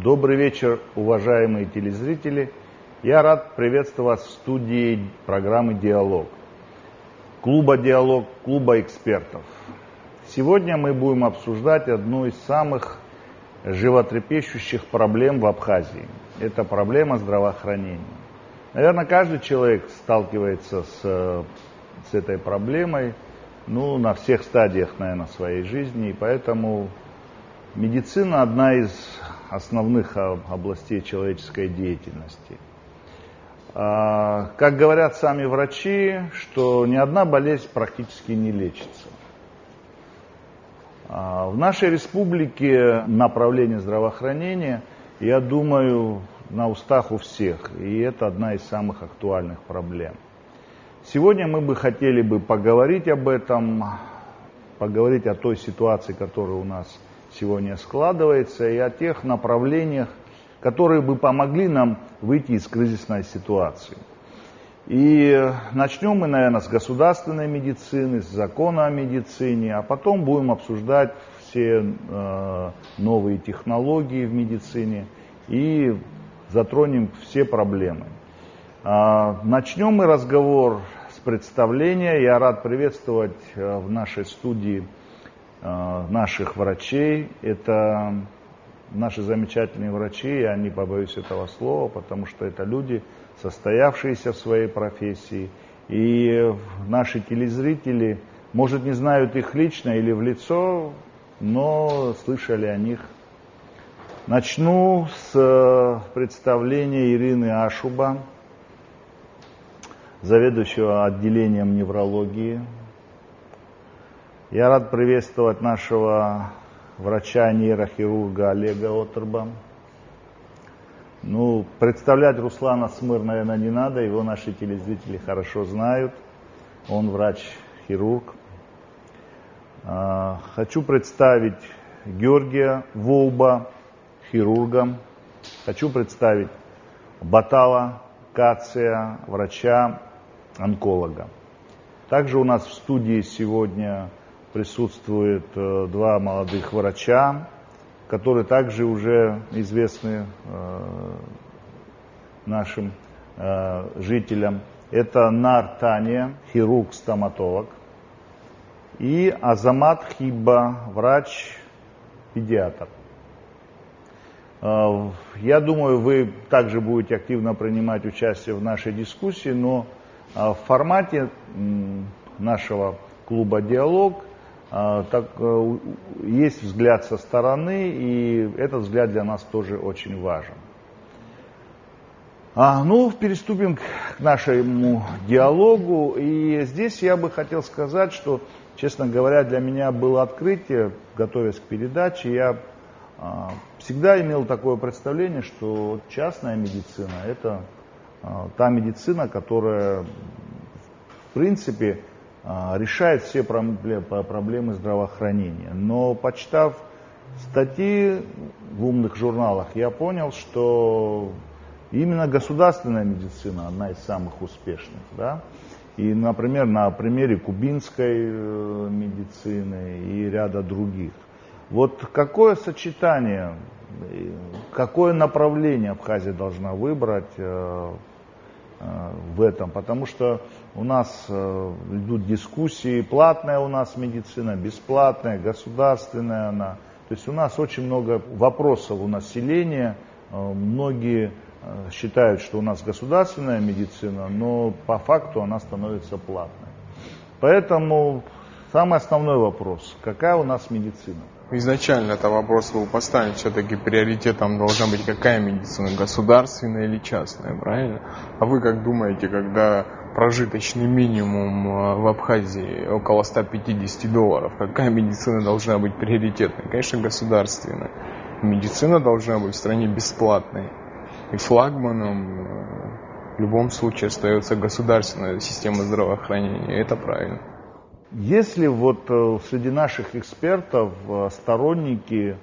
Добрый вечер, уважаемые телезрители. Я рад приветствовать вас в студии программы «Диалог», клуба «Диалог», клуба экспертов. Сегодня мы будем обсуждать одну из самых животрепещущих проблем в Абхазии. Это проблема здравоохранения. Наверное, каждый человек сталкивается с этой проблемой, на всех стадиях, наверное, своей жизни, и поэтому медицина – одна из основных областей человеческой деятельности. Как говорят сами врачи, что ни одна болезнь практически не лечится. В нашей республике направление здравоохранения, я думаю, на устах у всех, и это одна из самых актуальных проблем. Сегодня мы бы хотели поговорить об этом, поговорить о той ситуации, которая у нас сегодня складывается, и о тех направлениях, которые бы помогли нам выйти из кризисной ситуации. И начнем мы, наверное, с государственной медицины, с закона о медицине, а потом будем обсуждать все новые технологии в медицине и затронем все проблемы. Начнем мы разговор с представления. Я рад приветствовать в нашей студии наших врачей. Это наши замечательные врачи, я не побоюсь этого слова, потому что это люди, состоявшиеся в своей профессии. И наши телезрители, может, не знают их лично или в лицо, но слышали о них. Начну с представления Ирины Ашуба, заведующего отделением неврологии. Я рад приветствовать нашего врача-нейрохирурга Олега Отерба. Представлять Руслана Смыр, наверное, не надо, его наши телезрители хорошо знают. Он врач-хирург. Хочу представить Георгия Воуба, хирурга. Хочу представить Батала Кация, врача-онколога. Также у нас в студии сегодня присутствует два молодых врача, которые также уже известны нашим жителям. Это Нар Тания, хирург-стоматолог, и Азамат Хибба, врач-педиатр. Я думаю, вы также будете активно принимать участие в нашей дискуссии, но в формате нашего клуба «Диалог» есть взгляд со стороны, и этот взгляд для нас тоже очень важен. Переступим к нашему диалогу. И здесь я бы хотел сказать, что, честно говоря, для меня было открытие, готовясь к передаче. Я всегда имел такое представление, что частная медицина – это та медицина, которая, в принципе, решает все проблемы здравоохранения. Но, почитав статьи в умных журналах, я понял, что именно государственная медицина одна из самых успешных. Да? И, например, на примере кубинской медицины и ряда других. Вот какое сочетание, какое направление Абхазия должна выбрать в этом, потому что у нас идут дискуссии, платная у нас медицина, бесплатная, государственная она. То есть у нас очень много вопросов у населения, многие считают, что у нас государственная медицина, но по факту она становится платной. Поэтому самый основной вопрос, какая у нас медицина? Изначально это вопрос был поставлен, все-таки приоритетом должна быть какая медицина, государственная или частная, правильно? А вы как думаете, когда прожиточный минимум в Абхазии около $150, какая медицина должна быть приоритетной? Конечно, государственная. Медицина должна быть в стране бесплатной. И флагманом в любом случае остается государственная система здравоохранения, это правильно. Если среди наших экспертов сторонники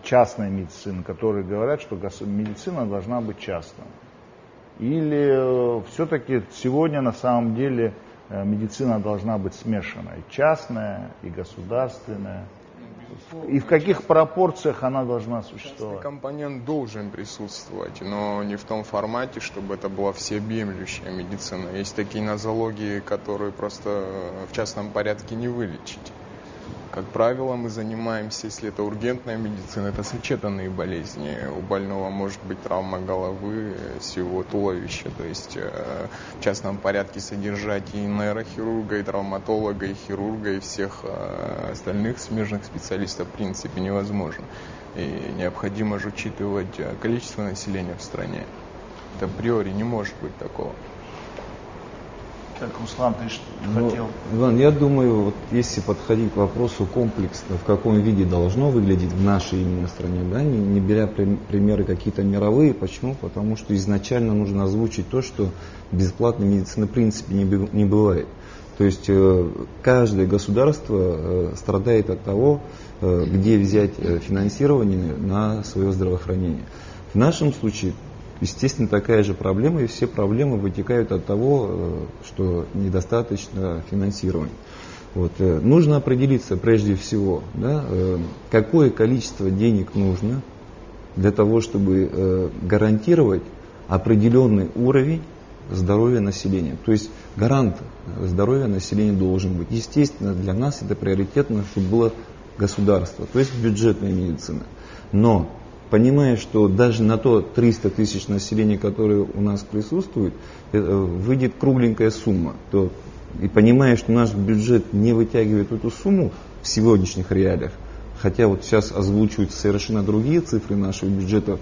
частной медицины, которые говорят, что медицина должна быть частной, или все-таки сегодня на самом деле медицина должна быть смешанной, частная и государственная? и в каких пропорциях она должна существовать. Частный компонент должен присутствовать, но не в том формате, чтобы это была всеобъемлющая медицина. Есть такие нозологии, которые просто в частном порядке не вылечить. Как правило, мы занимаемся, если это ургентная медицина, это сочетанные болезни. У больного может быть травма головы, всего туловища. То есть в частном порядке содержать и нейрохирурга, и травматолога, и хирурга, и всех остальных смежных специалистов в принципе невозможно. И необходимо же учитывать количество населения в стране. Это априори не может быть такого. Так, Руслан, ты что хотел? Иван, я думаю, вот если подходить к вопросу комплексно, в каком виде должно выглядеть в нашей именно стране, да, не беря примеры какие-то мировые. Почему? Потому что изначально нужно озвучить то, что бесплатной медицины в принципе не бывает. То есть каждое государство страдает от того, где взять финансирование на свое здравоохранение. В нашем случае, естественно, такая же проблема, и все проблемы вытекают от того, что недостаточно финансирования. Вот. Нужно определиться прежде всего, да, какое количество денег нужно для того, чтобы гарантировать определенный уровень здоровья населения. То есть гарант здоровья населения должен быть. Естественно, для нас это приоритетно, чтобы было государство, то есть бюджетная медицина. Но понимая, что даже на то 300 тысяч населения, которые у нас присутствуют, выйдет кругленькая сумма. И понимая, что наш бюджет не вытягивает эту сумму в сегодняшних реалиях, хотя вот сейчас озвучиваются совершенно другие цифры нашего бюджета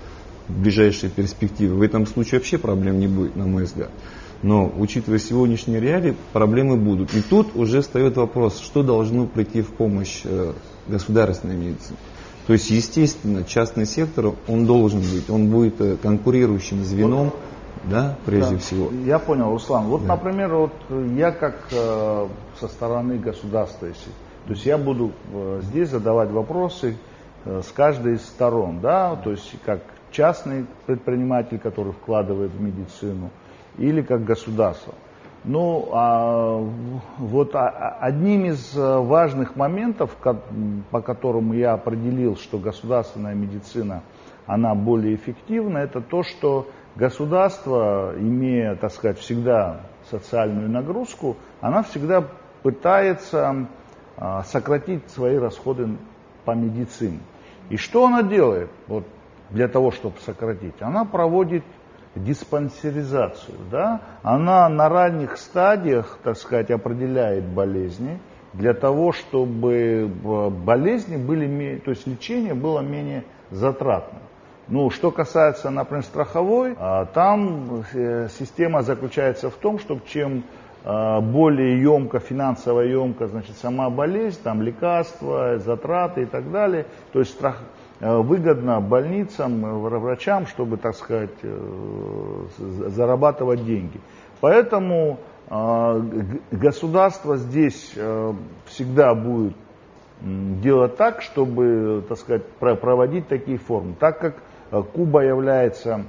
в ближайшей перспективе, в этом случае вообще проблем не будет, на мой взгляд. Но, учитывая сегодняшние реалии, проблемы будут. И тут уже встает вопрос, что должно прийти в помощь государственной медицине. То есть, естественно, частный сектор, он должен быть, он будет конкурирующим звеном, да, прежде всего. Я понял, Руслан. Вот, например, вот я как со стороны государства, то есть я буду здесь задавать вопросы с каждой из сторон, да, то есть как частный предприниматель, который вкладывает в медицину, или как государство. Ну, вот одним из важных моментов, по которому я определил, что государственная медицина, она более эффективна, это то, что государство, имея, так сказать, всегда социальную нагрузку, она всегда пытается сократить свои расходы по медицине. И что она делает вот, для того, чтобы сократить? Она проводит диспансеризацию, да? Она на ранних стадиях, так сказать, определяет болезни для того, чтобы болезни были, то есть лечение было менее затратным. Ну, что касается, например, страховой, там система заключается в том, что чем более емко, финансово емко, значит, сама болезнь, там лекарства, затраты и так далее, то есть выгодно больницам, врачам, чтобы, так сказать, зарабатывать деньги. Поэтому государство здесь всегда будет делать так, чтобы, так сказать, проводить такие формы. Так как Куба является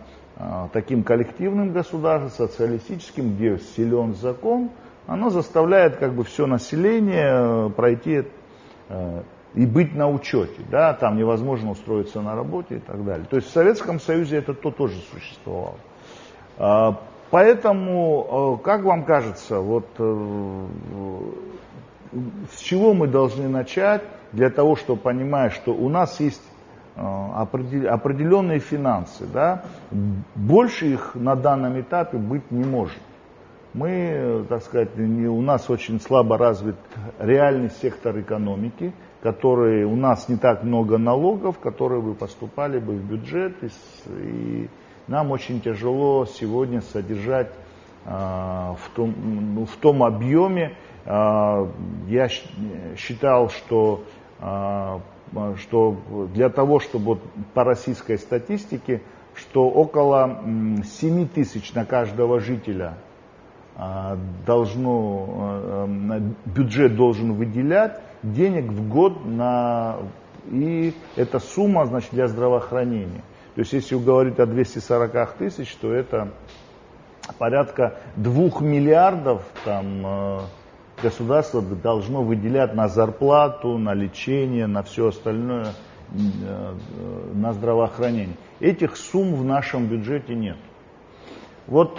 таким коллективным государством, социалистическим, где силен закон, оно заставляет как бы все население пройти и быть на учете, да, там невозможно устроиться на работе и так далее. То есть в Советском Союзе это тоже существовало. Поэтому, как вам кажется, вот с чего мы должны начать для того, чтобы понимать, что у нас есть определенные финансы, да, больше их на данном этапе быть не может. Мы, так сказать, у нас очень слабо развит реальный сектор экономики, который у нас не так много налогов, которые бы поступали бы в бюджет, и нам очень тяжело сегодня содержать в том объеме. Я считал, что для того, чтобы вот по российской статистике, что около 7 тысяч на каждого жителя бюджет должен выделять денег в год и эта сумма, значит, для здравоохранения. То есть если говорить о 240 тысяч, то это порядка 2 миллиардов там, государство должно выделять на зарплату, на лечение, на все остальное, на здравоохранение. Этих сумм в нашем бюджете нет. Вот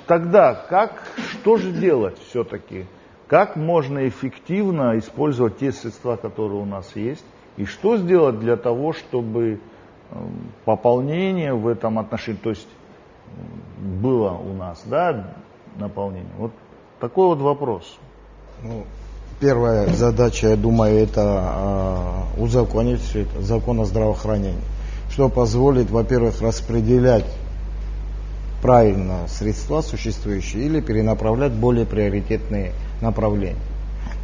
тогда что же делать все-таки? Как можно эффективно использовать те средства, которые у нас есть, и что сделать для того, чтобы пополнение в этом отношении, то есть было у нас, да, наполнение. Вот такой вот вопрос. Ну, первая задача, я думаю, это узаконить все это, закон о здравоохранении, что позволит, во-первых, распределять правильно средства существующие или перенаправлять более приоритетные направления.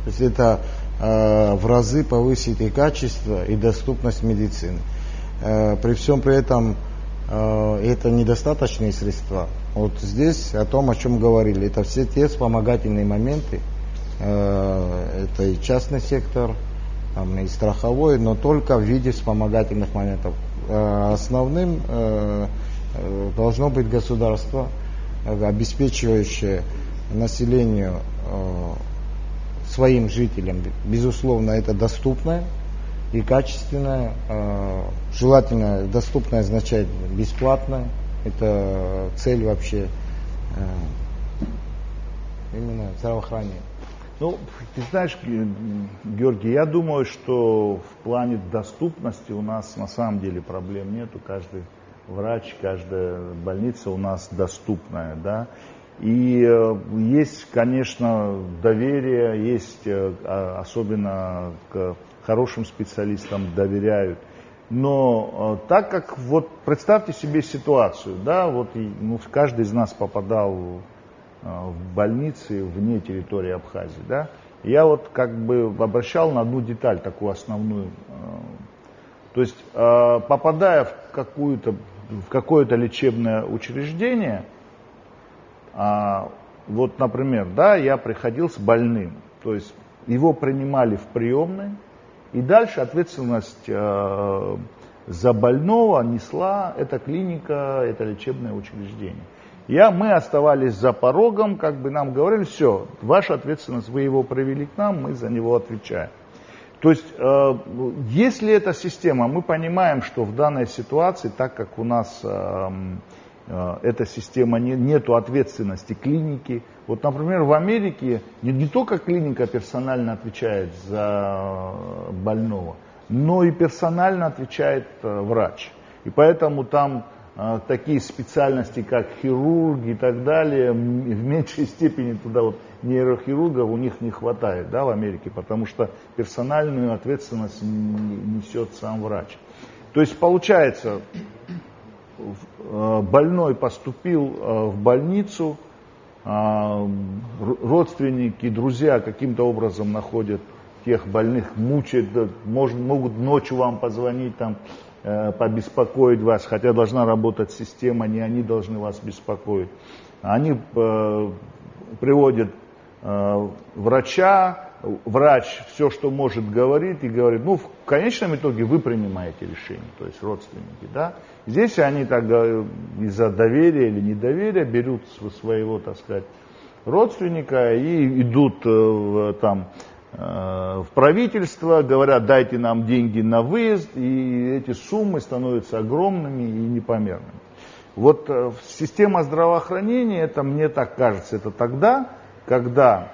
То есть это в разы повысит и качество, и доступность медицины. При всем при этом это недостаточные средства. Вот здесь о том, о чем говорили, это все те вспомогательные моменты, это и частный сектор, там, и страховой, но только в виде вспомогательных моментов. Основным должно быть государство, обеспечивающее населению, своим жителям, безусловно, это доступное и качественное, желательно доступное означает бесплатное, это цель вообще именно здравоохранения. Ну, ты знаешь, Георгий, я думаю, что в плане доступности у нас на самом деле проблем нету. Каждый врач, каждая больница у нас доступная, да. И есть, конечно, доверие, есть, особенно к хорошим специалистам доверяют. Но так как, вот представьте себе ситуацию, да, вот каждый из нас попадал в больницы вне территории Абхазии, да, я вот как бы обращал на одну деталь, такую основную. То есть, попадая в какое-то лечебное учреждение, вот, например, да, я приходил с больным, то есть его принимали в приемной, и дальше ответственность за больного несла эта клиника, это лечебное учреждение. Мы оставались за порогом, как бы нам говорили, все, ваша ответственность, вы его привели к нам, мы за него отвечаем. То есть, если эта система, мы понимаем, что в данной ситуации, так как у нас эта система, нету ответственности клиники. Вот, например, в Америке не только клиника персонально отвечает за больного, но и персонально отвечает врач. И поэтому там такие специальности, как хирурги и так далее, в меньшей степени туда вот нейрохирургов у них не хватает, да, в Америке, потому что персональную ответственность несет сам врач. То есть получается, больной поступил в больницу, родственники, друзья каким-то образом находят тех больных, мучают, могут ночью вам позвонить, там, побеспокоить вас, хотя должна работать система, не они должны вас беспокоить. Они приводят врача, врач все, что может, говорит, и говорит, в конечном итоге вы принимаете решение, то есть родственники, да. Здесь они так из-за доверия или недоверия берут своего, так сказать, родственника и идут в правительство, говорят, дайте нам деньги на выезд, и эти суммы становятся огромными и непомерными. Вот система здравоохранения, это мне так кажется, это тогда, когда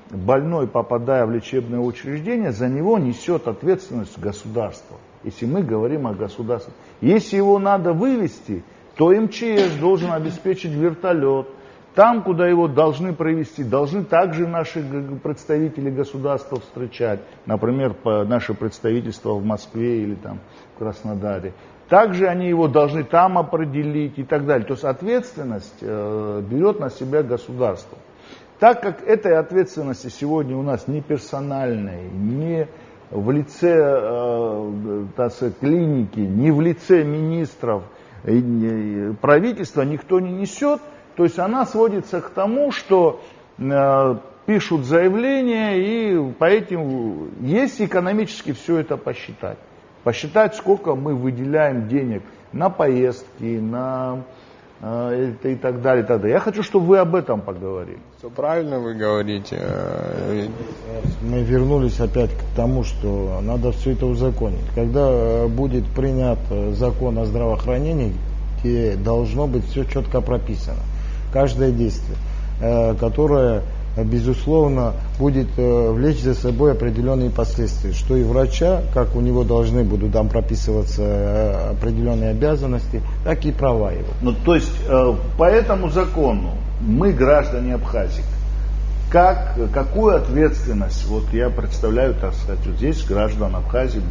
больной, попадая в лечебное учреждение, за него несет ответственность государство. Если мы говорим о государстве. Если его надо вывести, то МЧС должен обеспечить вертолет. Там, куда его должны провести, должны также наши представители государства встречать. Например, наше представительство в Москве или там в Краснодаре. Также они его должны там определить и так далее. То есть ответственность берет на себя государство. Так как этой ответственности сегодня у нас не персональной, не в лице, так сказать, клиники, не в лице министров, правительства никто не несет, то есть она сводится к тому, что пишут заявления, и по этим есть экономически все это посчитать. Посчитать, сколько мы выделяем денег на поездки, на и так далее, и так далее. Я хочу, чтобы вы об этом поговорили. Все правильно вы говорите. Мы вернулись опять к тому, что надо все это узаконить. Когда будет принят закон о здравоохранении, где должно быть все четко прописано. Каждое действие, которое, безусловно, будет влечь за собой определенные последствия. Что и врача, как у него должны будут там прописываться определенные обязанности, так и права его. Ну, то есть по этому закону мы, граждане Абхазии, какую ответственность, вот я представляю, так сказать, вот здесь граждан Абхазии,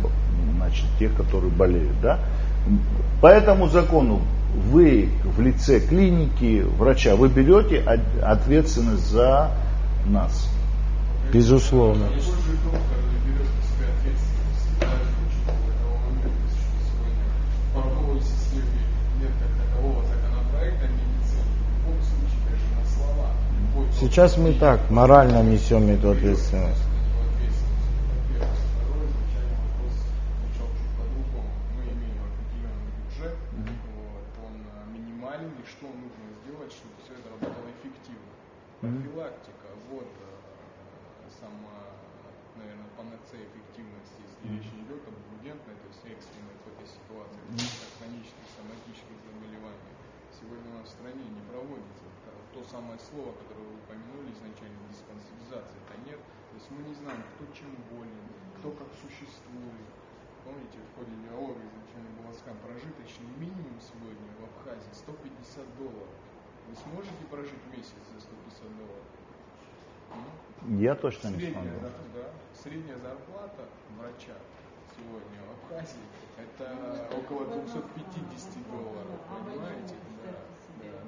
значит, тех, которые болеют, да? По этому закону вы в лице клиники, врача, вы берете ответственность за нас? Безусловно. Сейчас мы так морально несем эту ответственность. Что нужно сделать, чтобы все это работало эффективно. Профилактика, вот сама, наверное, панацея эффективности, если речь идет об ургентной, то есть экстренной в этой ситуации, хронических соматических заболеваний. Сегодня у нас в стране не проводится то самое слово, которое вы упомянули изначально, диспансеризация, это нет. То есть мы не знаем, кто чем болен, кто как существует. Помните, в ходе диалога изначально было сказано, прожиточный минимум сегодня в Абхазии $150. Вы сможете прожить месяц за $150? Я точно не смогу. Средняя зарплата врача сегодня в Абхазии это около $250, понимаете? Да.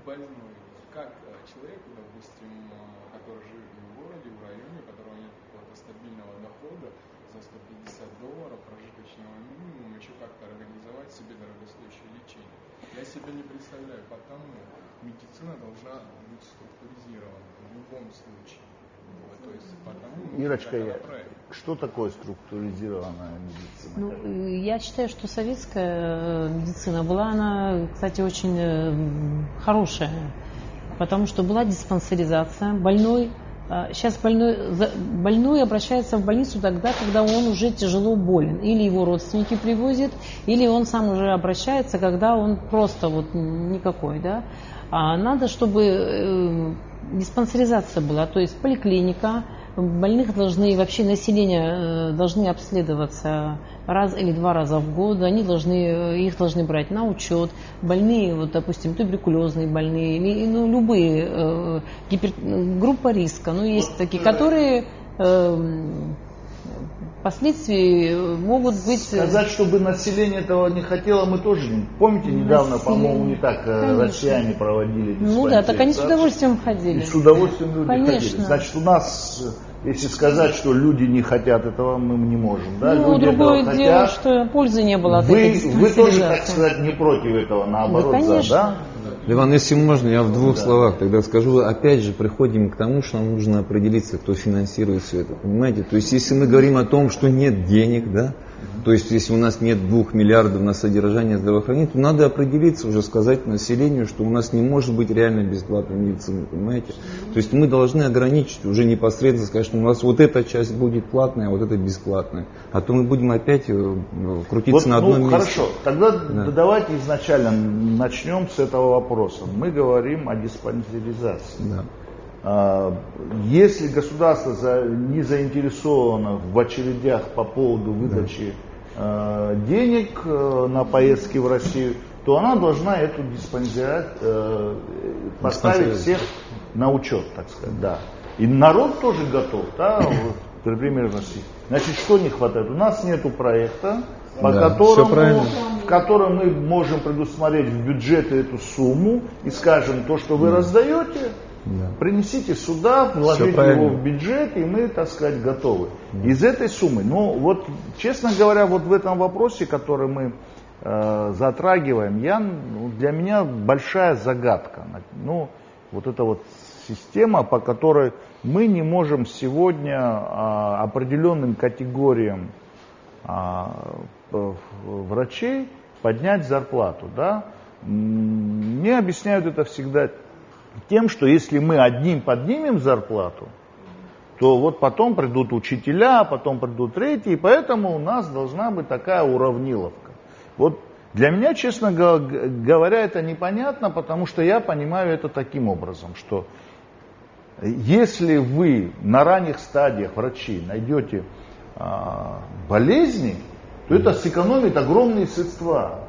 Больной. Как человеку, допустим, который живет в городе, в районе, у которого нет какого-то стабильного дохода, за $150 прожиточного минимума еще как-то организовать себе дорогостоящее лечение. Я себе не представляю, потому медицина должна быть структуризирована в любом случае. То есть, потому Ирочка, что такое структуризированная медицина? Ну, я считаю, что советская медицина была, она, кстати, очень хорошая, потому что была диспансеризация, сейчас больной обращается в больницу тогда, когда он уже тяжело болен. Или его родственники привозят, или он сам уже обращается, когда он просто вот никакой. Да? А надо, чтобы диспансеризация была, то есть поликлиника, больных должны, вообще население должны обследоваться раз или два раза в год, их должны брать на учет. Больные, вот, допустим, туберкулезные больные, или, любые, группа риска, есть такие, которые впоследствии могут быть... Сказать, чтобы население этого не хотело, мы тоже не... Помните, недавно, по-моему, не так россияне проводили диспансеризацию? Ну да, так они с удовольствием ходили. И с удовольствием люди ходили. Значит, у нас, если сказать, что люди не хотят этого, мы не можем. Да? Люди другое этого дело, хотят. что пользы не было от этой диспансеризации. Вы тоже, так сказать, не против этого, наоборот, да, конечно. да? Иван, если можно, я в двух словах тогда скажу. Опять же, приходим к тому, что нам нужно определиться, кто финансирует все это. Понимаете? То есть, если мы говорим о том, что нет денег, да, то есть, если у нас нет 2 миллиардов на содержание здравоохранения, то надо определиться, уже сказать населению, что у нас не может быть реально бесплатной медицины, понимаете? То есть, мы должны ограничить, уже непосредственно сказать, что у нас вот эта часть будет платная, а вот эта бесплатная. А то мы будем опять крутиться на одном месте. Хорошо, тогда давайте изначально начнем с этого вопроса. Мы говорим о диспансеризации. Да. Если государство не заинтересовано в очередях по поводу выдачи денег на поездки в Россию, то она должна эту диспансеризацию поставить всех на учет, так сказать. Да. И народ тоже готов, да, например, России. Значит, что не хватает? У нас нету проекта, в котором мы можем предусмотреть в бюджете эту сумму и скажем, то, что вы раздаете, принесите сюда, вложите его в бюджет, и мы, так сказать, готовы. Из этой суммы, вот, честно говоря, вот в этом вопросе, который мы затрагиваем, для меня большая загадка. Вот эта вот система, по которой мы не можем сегодня определенным категориям врачей поднять зарплату, да? Мне объясняют это всегда тем, что если мы одним поднимем зарплату, то вот потом придут учителя, потом придут третьи, и поэтому у нас должна быть такая уравниловка. Вот для меня, честно говоря, это непонятно, потому что я понимаю это таким образом, что если вы на ранних стадиях, врачи, найдете болезни, то это сэкономит огромные средства.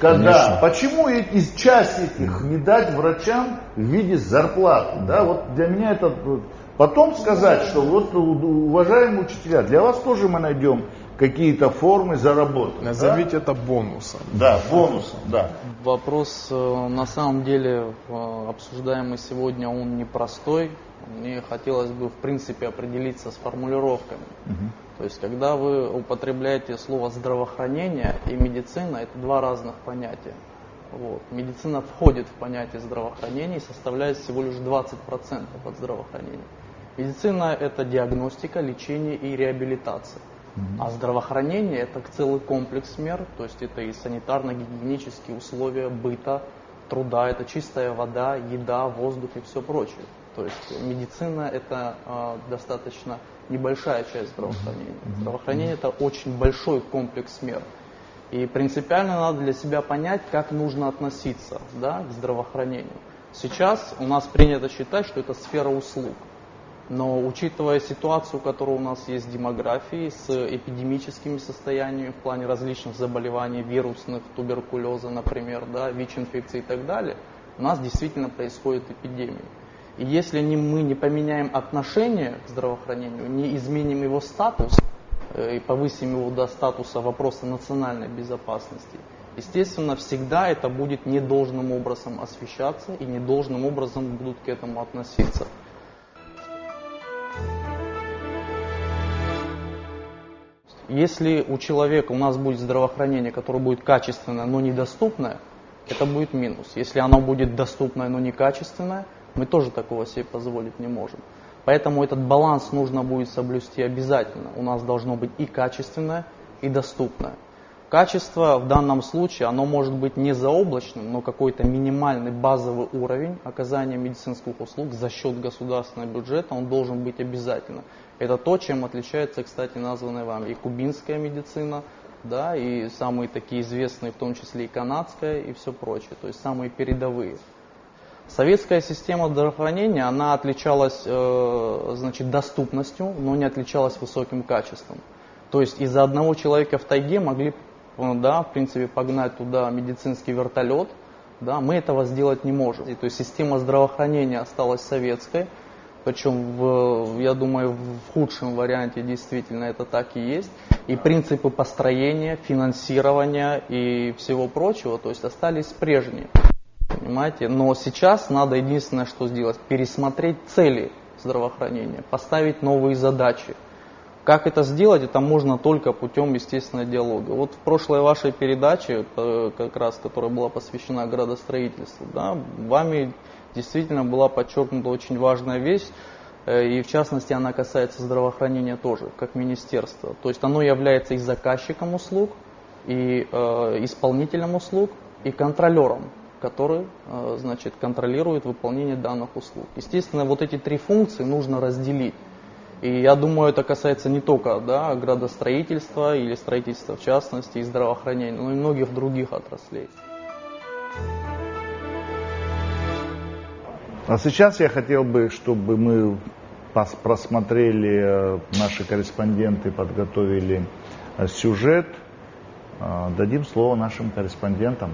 Почему часть этих не дать врачам в виде зарплаты? Да? Вот для меня это... Потом сказать, что вот, уважаемые учителя, для вас тоже мы найдем какие-то формы заработать. Назовите это бонусом. Да, бонусом, да. Вопрос, на самом деле, обсуждаемый сегодня, он непростой. Мне хотелось бы, в принципе, определиться с формулировками. То есть, когда вы употребляете слово здравоохранение и медицина, это два разных понятия. Вот. Медицина входит в понятие здравоохранения и составляет всего лишь 20% от здравоохранения. Медицина – это диагностика, лечение и реабилитация. А здравоохранение – это целый комплекс мер, то есть это и санитарно-гигиенические условия быта, труда, это чистая вода, еда, воздух и все прочее. То есть медицина – это достаточно небольшая часть здравоохранения. Здравоохранение – это очень большой комплекс мер. И принципиально надо для себя понять, как нужно относиться, да, к здравоохранению. Сейчас у нас принято считать, что это сфера услуг. Но учитывая ситуацию, которая у нас есть в демографии, с эпидемическими состояниями в плане различных заболеваний, вирусных, туберкулеза, например, да, ВИЧ-инфекции и так далее, у нас действительно происходит эпидемия. И если мы не поменяем отношение к здравоохранению, не изменим его статус и повысим его до статуса вопроса национальной безопасности, естественно, всегда это будет недолжным образом освещаться и недолжным образом будут к этому относиться. Если у человека, у нас будет здравоохранение, которое будет качественное, но недоступное, это будет минус. Если оно будет доступное, но некачественное, мы тоже такого себе позволить не можем. Поэтому этот баланс нужно будет соблюсти обязательно. У нас должно быть и качественное, и доступное. Качество в данном случае, оно может быть не заоблачным, но какой-то минимальный базовый уровень оказания медицинских услуг за счет государственного бюджета, он должен быть обязательно. Это то, чем отличается, кстати, названная вами и кубинская медицина, да, и самые такие известные, в том числе и канадская, и все прочее, то есть самые передовые. Советская система здравоохранения, она отличалась доступностью, но не отличалась высоким качеством. То есть из-за одного человека в тайге могли, да, в принципе, погнать туда медицинский вертолет, да, мы этого сделать не можем. То есть система здравоохранения осталась советской, причем, я думаю, в худшем варианте действительно это так и есть. И принципы построения, финансирования и всего прочего, то есть остались прежние. Понимаете? Но сейчас надо единственное, что сделать, пересмотреть цели здравоохранения, поставить новые задачи. Как это сделать, это можно только путем естественного диалога. Вот в прошлой вашей передаче, как раз, которая была посвящена градостроительству, да, вами действительно была подчеркнута очень важная вещь, и в частности она касается здравоохранения тоже, как министерства. То есть оно является и заказчиком услуг, и исполнителем услуг, и контролером, который, контролирует выполнение данных услуг. Естественно, вот эти три функции нужно разделить. И я думаю, это касается не только, да, градостроительства или строительства в частности, и здравоохранения, но и многих других отраслей. А сейчас я хотел бы, чтобы мы просмотрели, наши корреспонденты подготовили сюжет. Дадим слово нашим корреспондентам.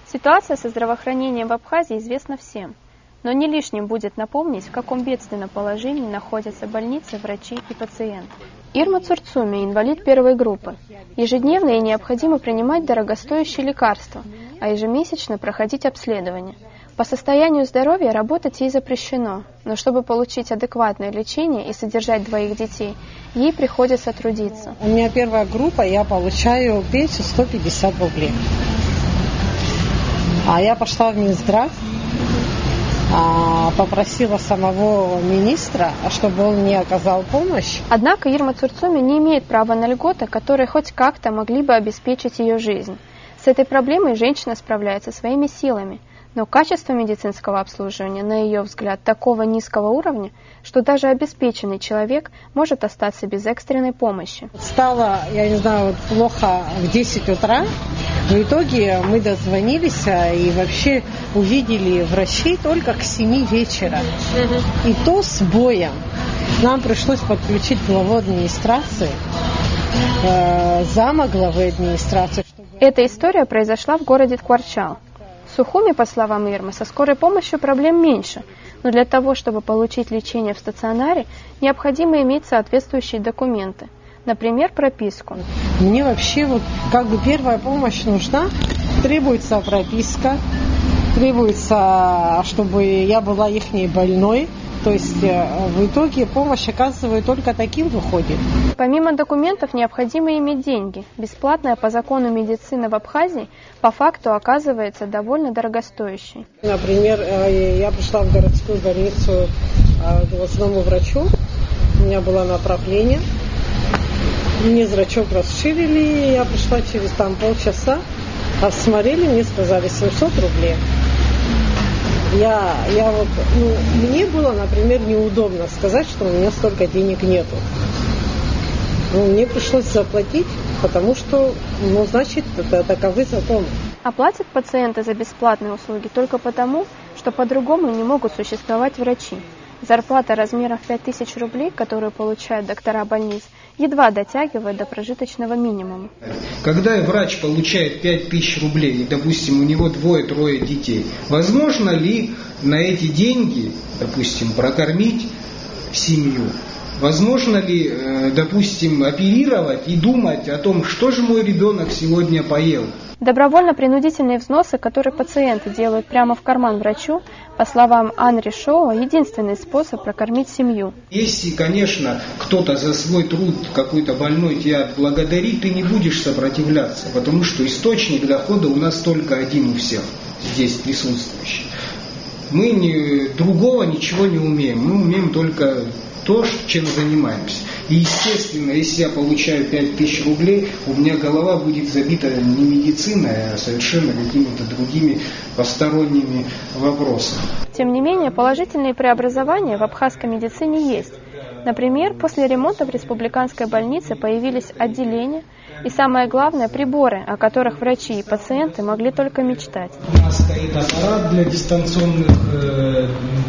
Ситуация со здравоохранением в Абхазии известна всем. Но не лишним будет напомнить, в каком бедственном положении находятся больницы, врачи и пациенты. Ирма Цурцуми, инвалид первой группы. Ежедневно ей необходимо принимать дорогостоящие лекарства, а ежемесячно проходить обследование. По состоянию здоровья работать ей запрещено, но чтобы получить адекватное лечение и содержать двоих детей, ей приходится трудиться. У меня первая группа, я получаю пенсию 150 рублей. А я пошла в Минздрав, попросила самого министра, чтобы он мне оказал помощь. Однако Ирма Цурцуми не имеет права на льготы, которые хоть как-то могли бы обеспечить ее жизнь. С этой проблемой женщина справляется своими силами, но качество медицинского обслуживания, на ее взгляд, такого низкого уровня, что даже обеспеченный человек может остаться без экстренной помощи. Стало, я не знаю, вот плохо в 10 утра. В итоге мы дозвонились и вообще увидели врачей только к 7 вечера. И то с боем. Нам пришлось подключить главу администрации, зама главы администрации. Эта история произошла в городе Ткварчал. В Сухуми, по словам Ирмы, со скорой помощью проблем меньше, но для того, чтобы получить лечение в стационаре, необходимо иметь соответствующие документы, например, прописку. Мне вообще вот как бы первая помощь нужна, требуется прописка, требуется, чтобы я была ихней больной. То есть в итоге помощь оказывает только таким выходит. Помимо документов необходимо иметь деньги. Бесплатная по закону медицина в Абхазии по факту оказывается довольно дорогостоящей. Например, я пришла в городскую больницу к глазному врачу. У меня было направление. Мне зрачок расширили. Я пришла через полчаса. Осмотрели, мне сказали 700 рублей. Мне было, например, неудобно сказать, что у меня столько денег нету. Мне пришлось заплатить, потому что, значит, таковы законы. А платят пациенты за бесплатные услуги только потому, что по-другому не могут существовать врачи. Зарплата размером в 5000 рублей, которую получают доктора больниц, едва дотягивает до прожиточного минимума. Когда врач получает 5000 рублей, и, допустим, у него 2-3 детей, возможно ли на эти деньги, допустим, прокормить семью? Возможно ли, допустим, оперировать и думать о том, что же мой ребенок сегодня поел? Добровольно-принудительные взносы, которые пациенты делают прямо в карман врачу, по словам Анри Шоу, единственный способ прокормить семью. Если, конечно, кто-то за свой труд, какой-то больной тебя отблагодарит, ты не будешь сопротивляться, потому что источник дохода у нас только один у всех здесь присутствующих. Мы другого ничего не умеем, мы умеем только то, чем занимаемся. И, естественно, если я получаю 5000 рублей, у меня голова будет забита не медициной, а совершенно какими-то другими посторонними вопросами. Тем не менее, положительные преобразования в абхазской медицине есть. Например, после ремонта в республиканской больнице появились отделения и, самое главное, приборы, о которых врачи и пациенты могли только мечтать. У нас стоит аппарат для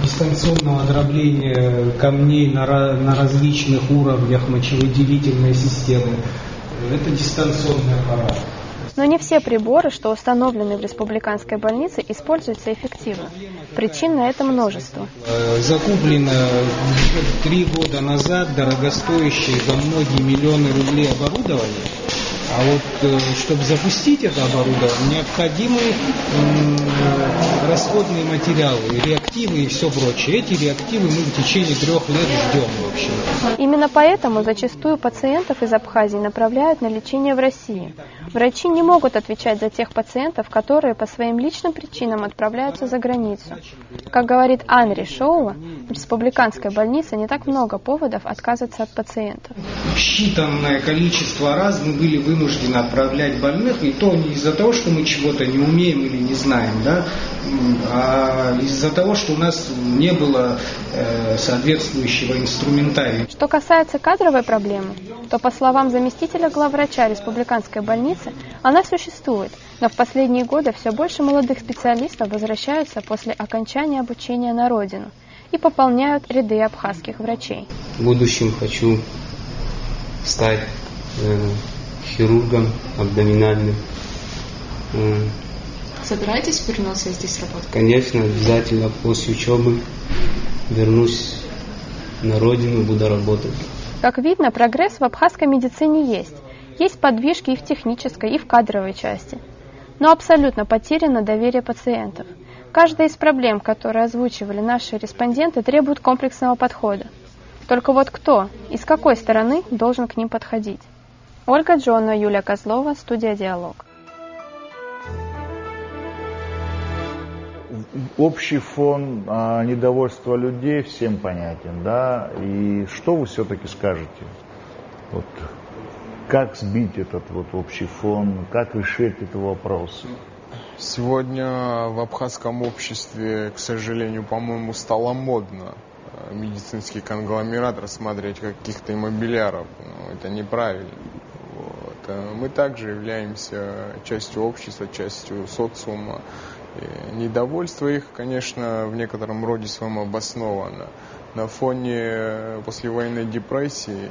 дистанционного дробления камней на различных уровнях мочевыделительной системы. Это дистанционный аппарат. Но не все приборы, что установлены в республиканской больнице, используются эффективно. Причин на это множество. Закуплено 3 года назад дорогостоящее за многие миллионы рублей оборудование. А вот чтобы запустить это оборудование, необходимы расходные материалы, реактивы и все прочее. Эти реактивы мы в течение 3 лет ждем вообще. Именно поэтому зачастую пациентов из Абхазии направляют на лечение в Россию. Врачи не могут отвечать за тех пациентов, которые по своим личным причинам отправляются за границу. Как говорит Анри Шоула, в республиканской больнице не так много поводов отказываться от пациентов. Считанное количество раз мы были вынуждены отправлять больных, и то не из-за того, что мы чего-то не умеем или не знаем, да, а из-за того, что у нас не было соответствующего инструментария. Что касается кадровой проблемы, то, по словам заместителя главврача республиканской больницы, она существует, но в последние годы все больше молодых специалистов возвращаются после окончания обучения на родину и пополняют ряды абхазских врачей. В будущем хочу стать хирургом абдоминальным. Собираетесь вернуться здесь работать? Конечно, обязательно после учебы вернусь на родину, буду работать. Как видно, прогресс в абхазской медицине есть. Есть подвижки и в технической, и в кадровой части. Но абсолютно потеряно доверие пациентов. Каждая из проблем, которые озвучивали наши респонденты, требует комплексного подхода. Только вот кто и с какой стороны должен к ним подходить? Ольга Джонова, Юлия Козлова, студия «Диалог». Общий фон недовольства людей всем понятен, да, и что вы все-таки скажете? Вот. как сбить этот вот общий фон, как решить этот вопрос? Сегодня в абхазском обществе, к сожалению, по-моему, стало модно медицинский конгломерат рассматривать как каких-то иммобиляров. Это неправильно. Вот. Мы также являемся частью общества, частью социума. И недовольство их, конечно, в некотором роде своем обосновано. На фоне послевоенной депрессии,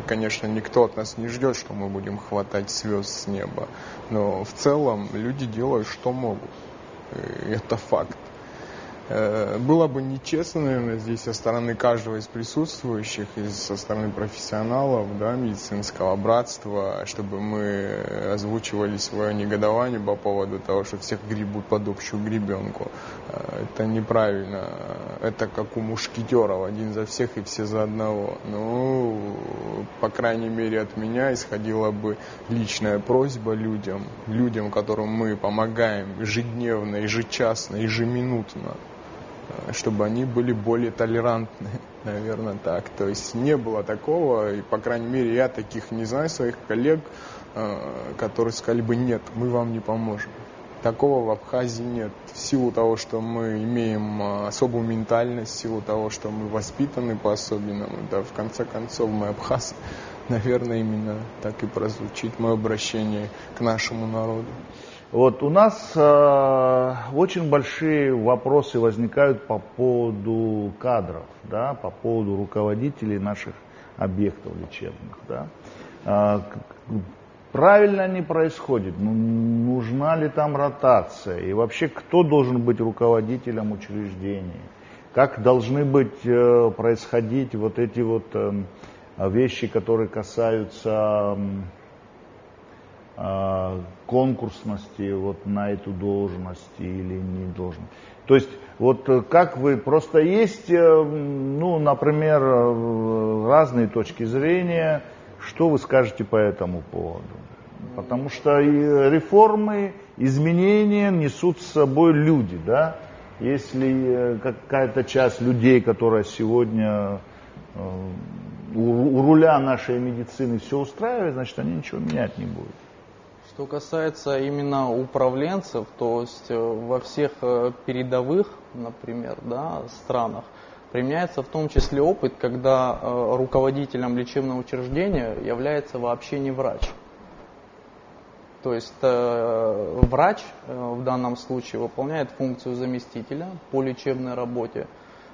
конечно, никто от нас не ждет, что мы будем хватать звезд с неба. Но в целом люди делают, что могут. И это факт. Было бы нечестно, наверное, здесь со стороны каждого из присутствующих, и со стороны профессионалов, да, медицинского братства, чтобы мы озвучивали свое негодование по поводу того, что всех гребут под общую гребенку. Это неправильно. Это как у мушкетеров, один за всех и все за одного. Ну, по крайней мере, от меня исходила бы личная просьба людям, которым мы помогаем ежедневно, ежечасно, ежеминутно, чтобы они были более толерантны, наверное, так. То есть не было такого, и, по крайней мере, я таких не знаю, своих коллег, которые сказали бы: нет, мы вам не поможем. Такого в Абхазии нет. В силу того, что мы имеем особую ментальность, в силу того, что мы воспитаны по-особенному, да, в конце концов, мы абхазы, наверное, именно так и прозвучит мое обращение к нашему народу. Вот у нас очень большие вопросы возникают по поводу кадров, да, по поводу руководителей наших объектов лечебных. Да. Правильно не происходит, нужна ли там ротация, и вообще кто должен быть руководителем учреждения, как должны происходить вот эти вот вещи, которые касаются конкурсности вот на эту должность или не должность. То есть вот как вы, просто есть, ну, например, разные точки зрения, что вы скажете по этому поводу? Потому что и реформы, изменения несут с собой люди, да? Если какая-то часть людей, которая сегодня у руля нашей медицины все устраивает, значит, они ничего менять не будут. Что касается именно управленцев, то есть во всех передовых, например, да, странах, применяется в том числе опыт, когда руководителем лечебного учреждения является вообще не врач. То есть врач в данном случае выполняет функцию заместителя по лечебной работе,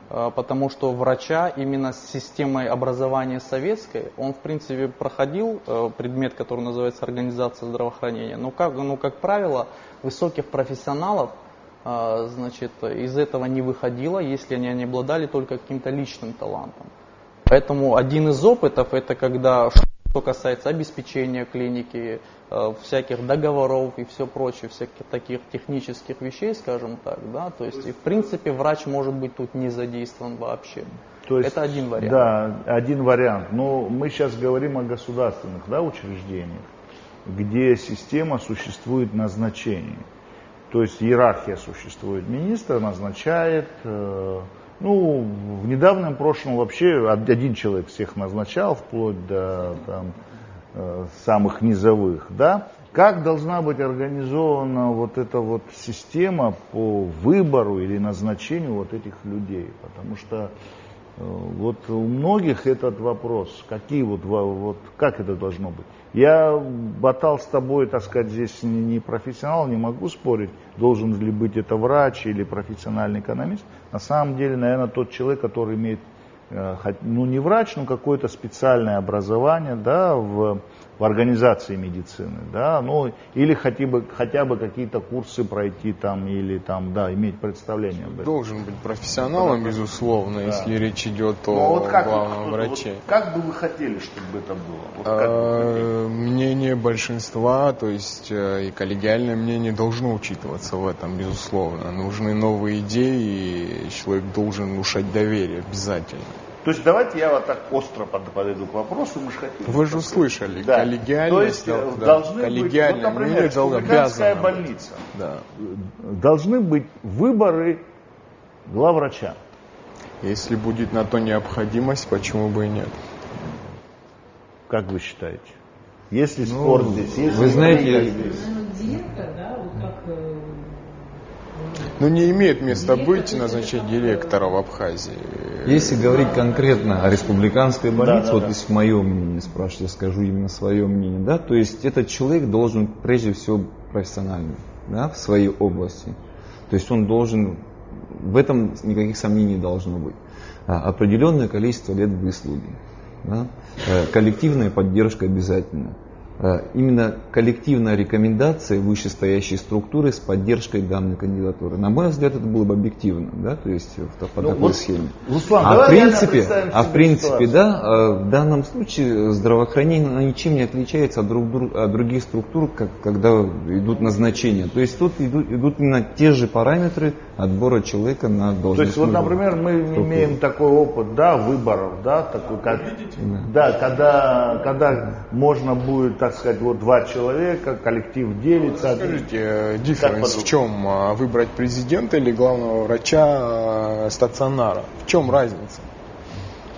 потому что врача именно с системой образования советской, он в принципе проходил предмет, который называется организация здравоохранения, но как правило, высоких профессионалов, значит, из этого не выходило, если они не обладали только каким-то личным талантом. Поэтому один из опытов, это когда, что касается обеспечения клиники, всяких договоров и все прочее, всяких таких технических вещей, скажем так, да, то есть и в принципе врач может быть тут не задействован вообще. То есть, это один вариант. Да, один вариант. Но мы сейчас говорим о государственных, да, учреждениях, где система существует назначение. То есть иерархия существует. Министр назначает, ну, в недавнем прошлом вообще один человек всех назначал, вплоть до там, самых низовых, да. Как должна быть организована вот эта вот система по выбору или назначению вот этих людей? Потому что вот у многих этот вопрос, какие вот как это должно быть? Я ботал с тобой, так сказать, здесь не профессионал, не могу спорить, должен ли быть это врач или профессиональный экономист. На самом деле, наверное, тот человек, который имеет, ну не врач, но какое-то специальное образование, да, в организации медицины, да, ну или хотя бы какие-то курсы пройти там или там, да, иметь представление об этом. Должен быть профессионалом, безусловно, да, если речь идет о главном враче. Вот как бы вы хотели, чтобы это было? Вот мнение большинства, то есть и коллегиальное мнение должно учитываться в этом, безусловно. Нужны новые идеи, и человек должен внушать доверие обязательно. То есть давайте я вот так остро подойду к вопросу. Мы же хотим. Вы же услышали, да. Коллегиальность, то есть должны коллегиальное, быть, вот, например, республиканская больница. Да. Должны быть выборы главврача. Если будет на то необходимость, почему бы и нет? Как вы считаете? Есть ли спорт здесь? Есть вы ли знаете, здесь? Директор, да, вот как... Но не имеет места быть назначить директора в Абхазии. если говорить конкретно о республиканской больнице, Да. если мое мнение спрашивать, я скажу именно свое мнение, да, то есть этот человек должен прежде всего профессиональный, да, в своей области. То есть он должен, в этом никаких сомнений не должно быть. Определенное количество лет выслуги, да, коллективная поддержка обязательно. Именно коллективная рекомендация вышестоящей структуры с поддержкой данной кандидатуры. На мой взгляд, это было бы объективно, да, то есть по такой схеме. Руслан, В принципе, да, в данном случае здравоохранение ничем не отличается от других структур, когда идут назначения. То есть тут идут именно те же параметры отбора человека на должность. То есть, вот, например, мы имеем такой опыт, да, выборов, да, такой, как, да, когда можно будет, так сказать, вот два человека, коллектив делится. Скажите, дифференс в чем? Выбрать президента или главного врача стационара? В чем разница?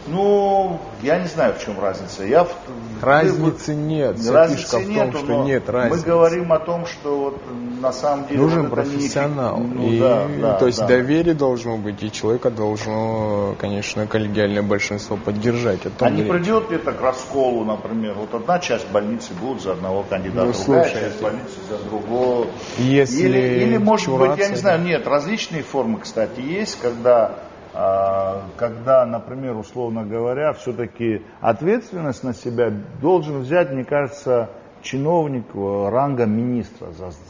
Ну, я не знаю, в чем разница. Разницы нет. Разницы Фишка в том, что нет разницы. Мы говорим о том, что вот на самом деле... Нужен вот профессионал. То есть доверие должно быть, и человека должно, конечно, коллегиальное большинство поддержать. Не придет ли это к расколу, например? Вот одна часть больницы будет за одного кандидата, другая часть больницы за другого. Или может быть, я не знаю, нет, различные формы, кстати, есть, когда, например, условно говоря, все-таки ответственность на себя должен взять, мне кажется, чиновник ранга министра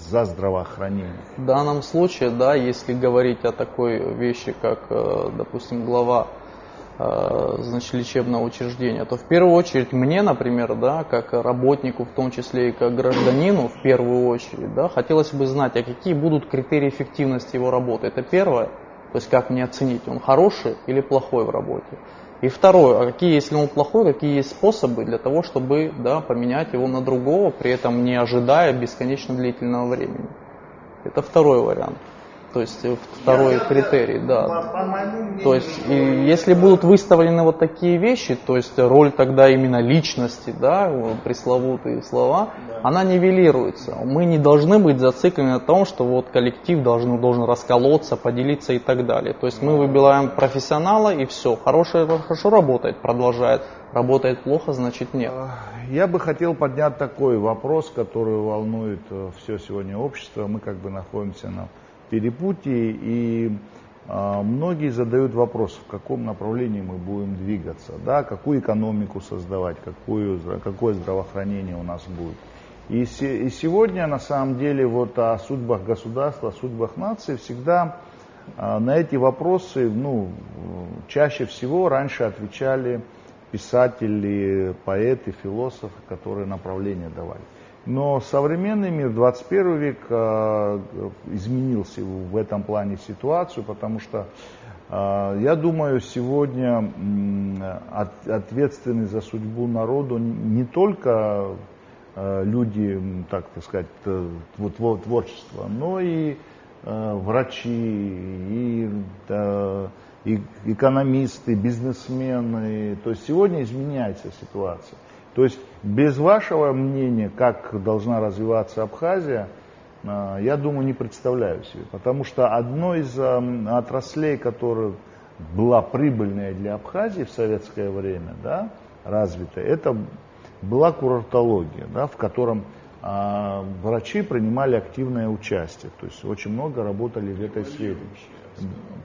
за здравоохранение. В данном случае, да, если говорить о такой вещи, как, допустим, глава лечебного учреждения, то в первую очередь мне, например, да, как работнику, в том числе и как гражданину, в первую очередь, да, хотелось бы знать, а какие будут критерии эффективности его работы. Это первое. То есть как мне оценить, он хороший или плохой в работе. И второе, а какие, если он плохой, какие есть способы для того, чтобы, да, поменять его на другого, при этом не ожидая бесконечно длительного времени. Это второй вариант. То есть второй критерий, да. То есть если будут выставлены вот такие вещи, то есть роль тогда именно личности, да, пресловутые слова, она нивелируется. Мы не должны быть зациклены на том, что вот коллектив должен расколоться, поделиться и так далее. То есть мы выбираем профессионала и все. Хорошо работает, продолжает. Работает плохо, значит нет. Я бы хотел поднять такой вопрос, который волнует все сегодня общество. Мы как бы находимся на перепутье, и многие задают вопрос, в каком направлении мы будем двигаться, да, какую экономику создавать, какое здравоохранение у нас будет. И сегодня на самом деле вот о судьбах государства, о судьбах нации всегда на эти вопросы, чаще всего раньше отвечали писатели, поэты, философы, которые направление давали. Но современный мир, 21 век, изменился в этом плане ситуацию, потому что, я думаю, сегодня ответственны за судьбу народу не только люди, так сказать, творчества, но и врачи, и экономисты, бизнесмены. То есть сегодня изменяется ситуация. То есть без вашего мнения, как должна развиваться Абхазия, я думаю, не представляю себе. Потому что одной из отраслей, которая была прибыльная для Абхазии в советское время, да, развитая, это была курортология, да, в котором врачи принимали активное участие. То есть очень много работали в этой сфере.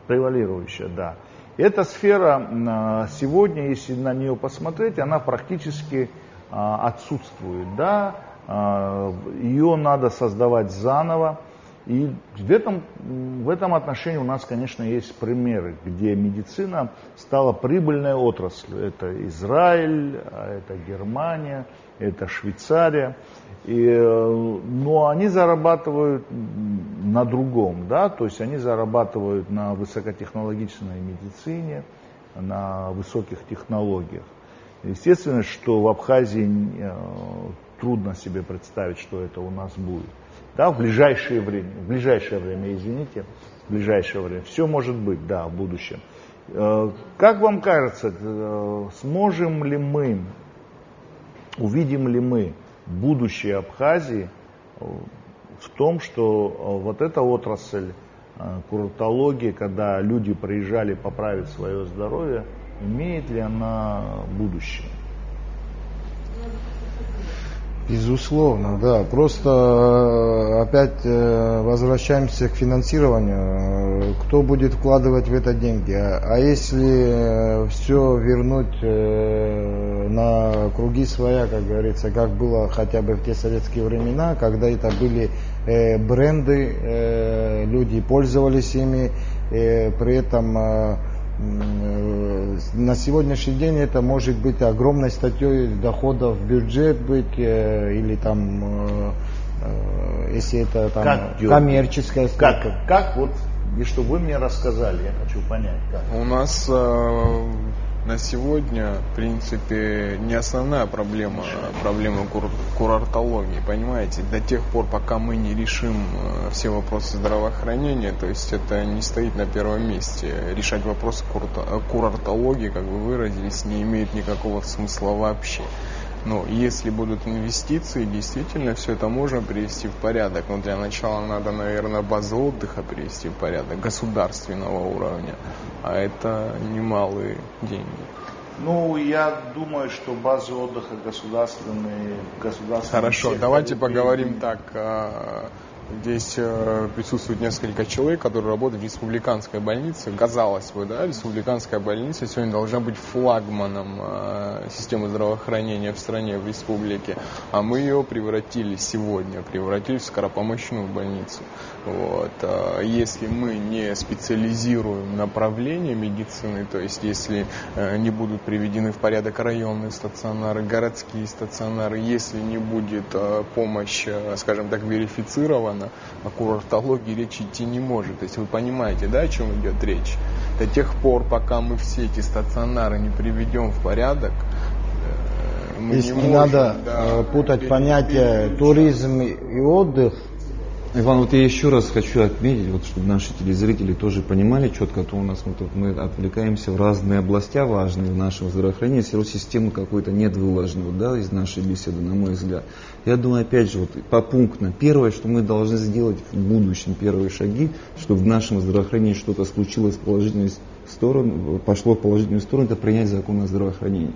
Превалирующая, да. Эта сфера сегодня, если на нее посмотреть, она практически отсутствует, да, ее надо создавать заново. И в этом отношении у нас, конечно, есть примеры, где медицина стала прибыльной отраслью. Это Израиль, это Германия, это Швейцария. Но они зарабатывают на другом, да, то есть они зарабатывают на высокотехнологичной медицине, на высоких технологиях. Естественно, что в Абхазии трудно себе представить, что это у нас будет. Да, в ближайшее время, извините, в ближайшее время. Все может быть, да, в будущем. Как вам кажется, сможем ли мы, увидим ли мы будущее Абхазии в том, что вот эта отрасль курортологии, когда люди приезжали поправить свое здоровье, имеет ли она будущее? Безусловно, да. Просто опять возвращаемся к финансированию. Кто будет вкладывать в это деньги? А если все вернуть на круги своя, как говорится, как было хотя бы в те советские времена, когда это были бренды, люди пользовались ими, при этом на сегодняшний день это может быть огромной статьей доходов в бюджет быть, или там, если это там коммерческая статья. Как вот, и чтобы вы мне рассказали, я хочу понять. Как. У нас на сегодня, в принципе, не основная проблема курортологии, понимаете? До тех пор, пока мы не решим все вопросы здравоохранения, то есть это не стоит на первом месте. Решать вопросы курортологии, как вы выразились, не имеет никакого смысла вообще. Но если будут инвестиции, действительно все это можно привести в порядок. Но для начала надо, наверное, базу отдыха привести в порядок, государственного уровня. А это немалые деньги. Ну, я думаю, что базы отдыха государственные... Хорошо, давайте поговорим так. Здесь присутствует несколько человек, которые работают в республиканской больнице. Казалось бы, да, республиканская больница сегодня должна быть флагманом системы здравоохранения в стране, в республике. А мы ее превратили в скоропомощную больницу. Вот. Если мы не специализируем направление медицины, то есть если не будут приведены в порядок районные стационары, городские стационары, если не будет помощь, скажем так, верифицирована, о курортологии речи идти не может. То есть вы понимаете, да, о чем идет речь? До тех пор, пока мы все эти стационары не приведем в порядок, мы здесь не можем, надо путать понятия туризм и отдых. Иван, вот я еще раз хочу отметить, вот, чтобы наши телезрители тоже понимали четко, то у нас мы отвлекаемся в разные области важные в нашем здравоохранении, все равно системы какой-то нет выложенной, да, из нашей беседы, на мой взгляд. Я думаю, опять же, вот попунктно. Первое, что мы должны сделать в будущем, первые шаги, чтобы в нашем здравоохранении что-то случилось в положительную сторону, пошло в положительную сторону, это принять закон о здравоохранении.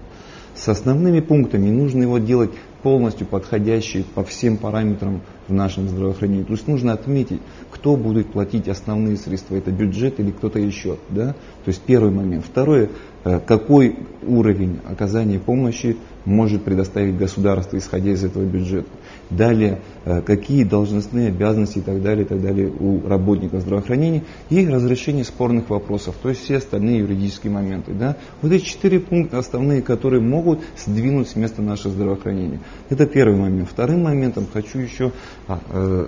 С основными пунктами нужно его делать полностью подходящий по всем параметрам в нашем здравоохранении. То есть нужно отметить, кто будет платить основные средства, это бюджет или кто-то еще. Да? То есть первый момент. Второе, какой уровень оказания помощи может предоставить государство, исходя из этого бюджета. Далее, какие должностные обязанности и так далее у работников здравоохранения и разрешение спорных вопросов, то есть все остальные юридические моменты. Да? Вот эти 4 пункта основные, которые могут сдвинуть с места наше здравоохранение. Это первый момент. Вторым моментом хочу еще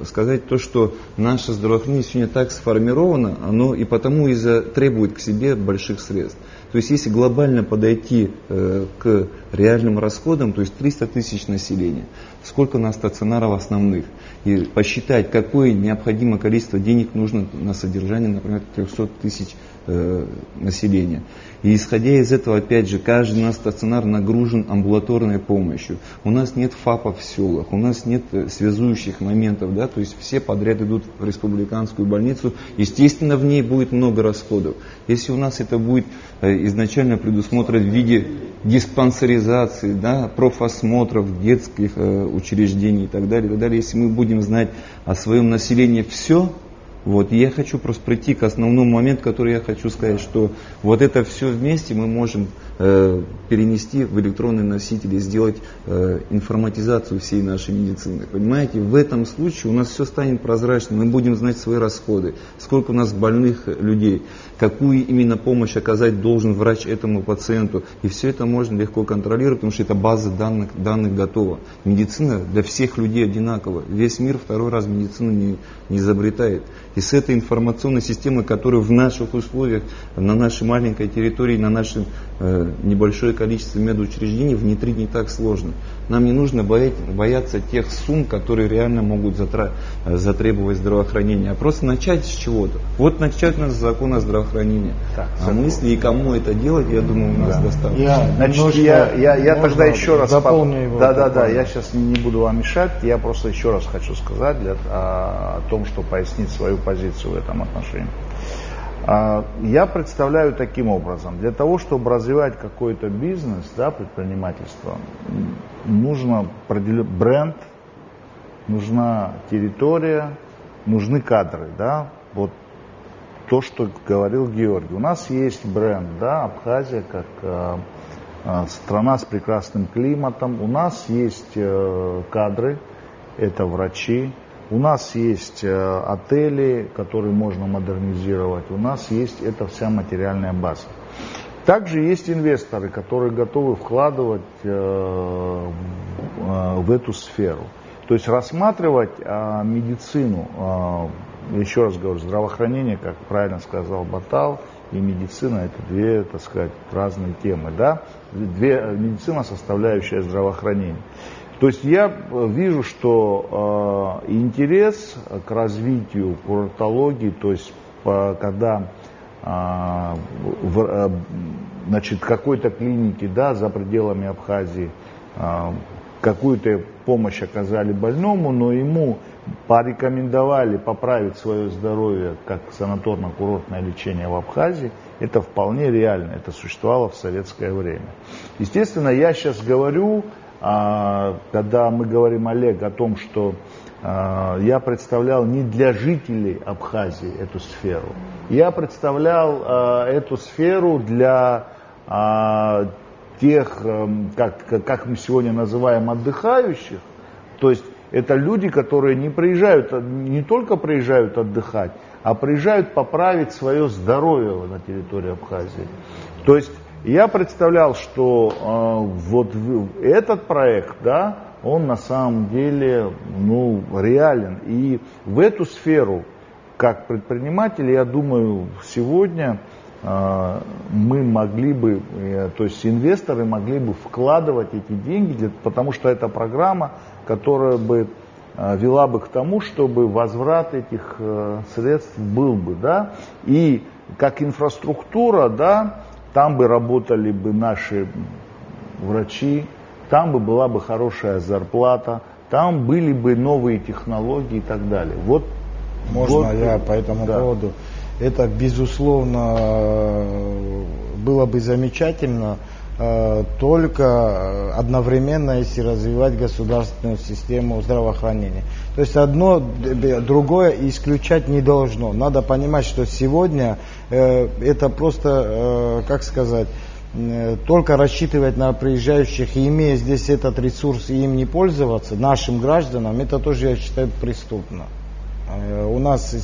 сказать то, что наше здравоохранение сегодня так сформировано, оно и потому требует к себе больших средств. То есть если глобально подойти к реальным расходам, то есть 300 тысяч населения, сколько у нас стационаров основных, и посчитать, какое необходимое количество денег нужно на содержание, например, 300 тысяч населения. И исходя из этого, опять же, каждый наш стационар нагружен амбулаторной помощью. У нас нет ФАПов в селах, у нас нет связующих моментов, да, то есть все подряд идут в республиканскую больницу. Естественно, в ней будет много расходов. Если у нас это будет изначально предусмотрено в виде диспансеризации, да, профосмотров детских учреждений и так далее, если мы будем знать о своем населении все, вот, и я хочу просто прийти к основному моменту, который я хочу сказать, что вот это все вместе мы можем перенести в электронные носители, сделать информатизацию всей нашей медицины. Понимаете, в этом случае у нас все станет прозрачным, мы будем знать свои расходы, сколько у нас больных людей, какую именно помощь оказать должен врач этому пациенту. И все это можно легко контролировать, потому что эта база данных готова. Медицина для всех людей одинакова. Весь мир второй раз медицину не изобретает. И с этой информационной системой, которую в наших условиях, на нашей маленькой территории, на нашем небольшое количество медучреждений внедрить не так сложно. Нам не нужно бояться тех сумм, которые реально могут затребовать здравоохранение, а просто начать с чего-то. Вот начать нас с закона здравоохранения. Мысли и кому это делать, я думаю, у нас достаточно. Я тогда еще раз дополню его. Да, я сейчас не буду вам мешать, я просто еще раз хочу сказать о том, что пояснить свою позицию в этом отношении. Я представляю таким образом: для того, чтобы развивать какой-то бизнес, предпринимательство, нужно определенный бренд, нужна территория, нужны кадры. Вот то, что говорил Георгий. У нас есть бренд, Абхазия, как страна с прекрасным климатом. У нас есть кадры, это врачи. У нас есть отели, которые можно модернизировать. У нас есть эта вся материальная база. Также есть инвесторы, которые готовы вкладывать в эту сферу. То есть рассматривать медицину, еще раз говорю, здравоохранение, как правильно сказал Батал, и медицина — это две, разные темы. Медицина — составляющая здравоохранения. То есть я вижу, что интерес к развитию курортологии, то есть когда какой-то клинике за пределами Абхазии какую-то помощь оказали больному, но ему порекомендовали поправить свое здоровье как санаторно-курортное лечение в Абхазии, это вполне реально, это существовало в советское время. Естественно, я сейчас говорю, когда мы говорим, Олег, о том, что я представлял не для жителей Абхазии эту сферу, я представлял эту сферу для тех, как мы сегодня называем, отдыхающих. То есть это люди, которые не только приезжают отдыхать, а приезжают поправить свое здоровье на территории Абхазии. То есть я представлял, что вот этот проект, он на самом деле реален. И в эту сферу, как предприниматели, я думаю, сегодня мы могли бы, то есть инвесторы могли бы вкладывать эти деньги, потому что это программа, которая бы вела бы к тому, чтобы возврат этих средств был бы, и как инфраструктура, там бы работали бы наши врачи, там бы была бы хорошая зарплата, там были бы новые технологии и так далее. Я по этому поводу? Это, безусловно, было бы замечательно, только одновременно, если развивать государственную систему здравоохранения. То есть одно другое исключать не должно. Надо понимать, что сегодня это просто, только рассчитывать на приезжающих и имея здесь этот ресурс и им не пользоваться, нашим гражданам, это тоже, я считаю, преступно. У нас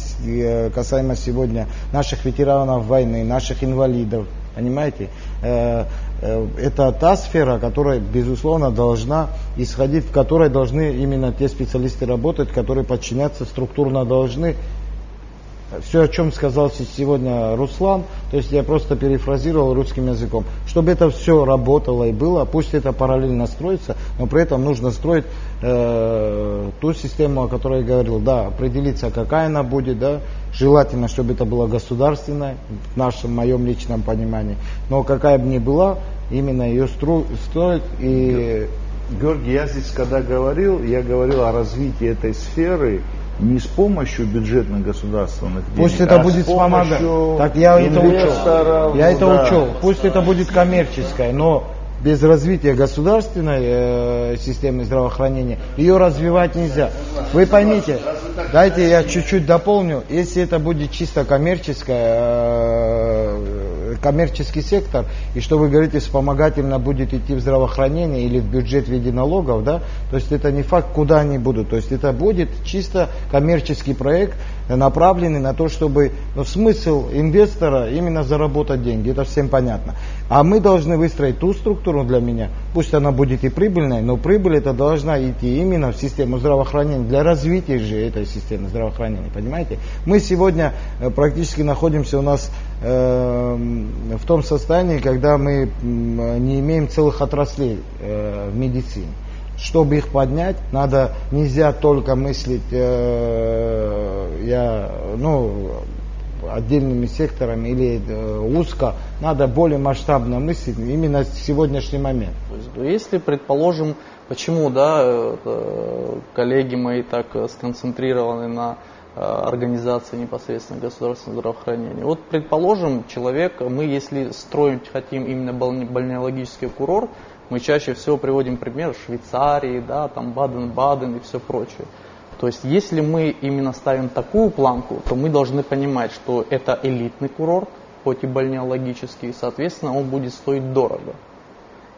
касаемо сегодня наших ветеранов войны, наших инвалидов, понимаете, это та сфера, которая, безусловно, должна исходить, в которой должны именно те специалисты работать, которые подчиняться структурно должны. Все, о чем сказал сегодня Руслан, то есть я просто перефразировал русским языком. Чтобы это все работало и было, пусть это параллельно строится, но при этом нужно строить ту систему, о которой я говорил. Определиться, какая она будет, желательно, чтобы это было государственное, в моем личном понимании. Но какая бы ни была, именно ее строить и... Георгий, я здесь когда говорил, я говорил о развитии этой сферы не с помощью бюджетных государственных денег, пусть это будет помогать. Так я это учел. Я это учел. Пусть это будет коммерческое, но без развития государственной системы здравоохранения ее развивать нельзя. Вы поймите, дайте я чуть-чуть дополню. Если это будет чисто коммерческое, коммерческий сектор, и что вы говорите, вспомогательно будет идти в здравоохранение или в бюджет в виде налогов, да, то есть это не факт, куда они будут, то есть это будет чисто коммерческий проект, направленный на то, чтобы, смысл инвестора именно заработать деньги, это всем понятно. А мы должны выстроить ту структуру для меня, пусть она будет и прибыльной, но прибыль это должна идти именно в систему здравоохранения, для развития же этой системы здравоохранения, понимаете? Мы сегодня практически находимся у нас в том состоянии, когда мы не имеем целых отраслей в медицине. Чтобы их поднять, нельзя только мыслить отдельными секторами или узко, надо более масштабно мыслить именно в сегодняшний момент. Если, предположим, почему коллеги мои так сконцентрированы на организации непосредственно государственного здравоохранения. Вот, предположим, мы если хотим именно бальнеологический курорт, мы чаще всего приводим пример Швейцарии, там Баден-Баден и все прочее. То есть, если мы именно ставим такую планку, то мы должны понимать, что это элитный курорт, хоть и бальнеологический, соответственно, он будет стоить дорого.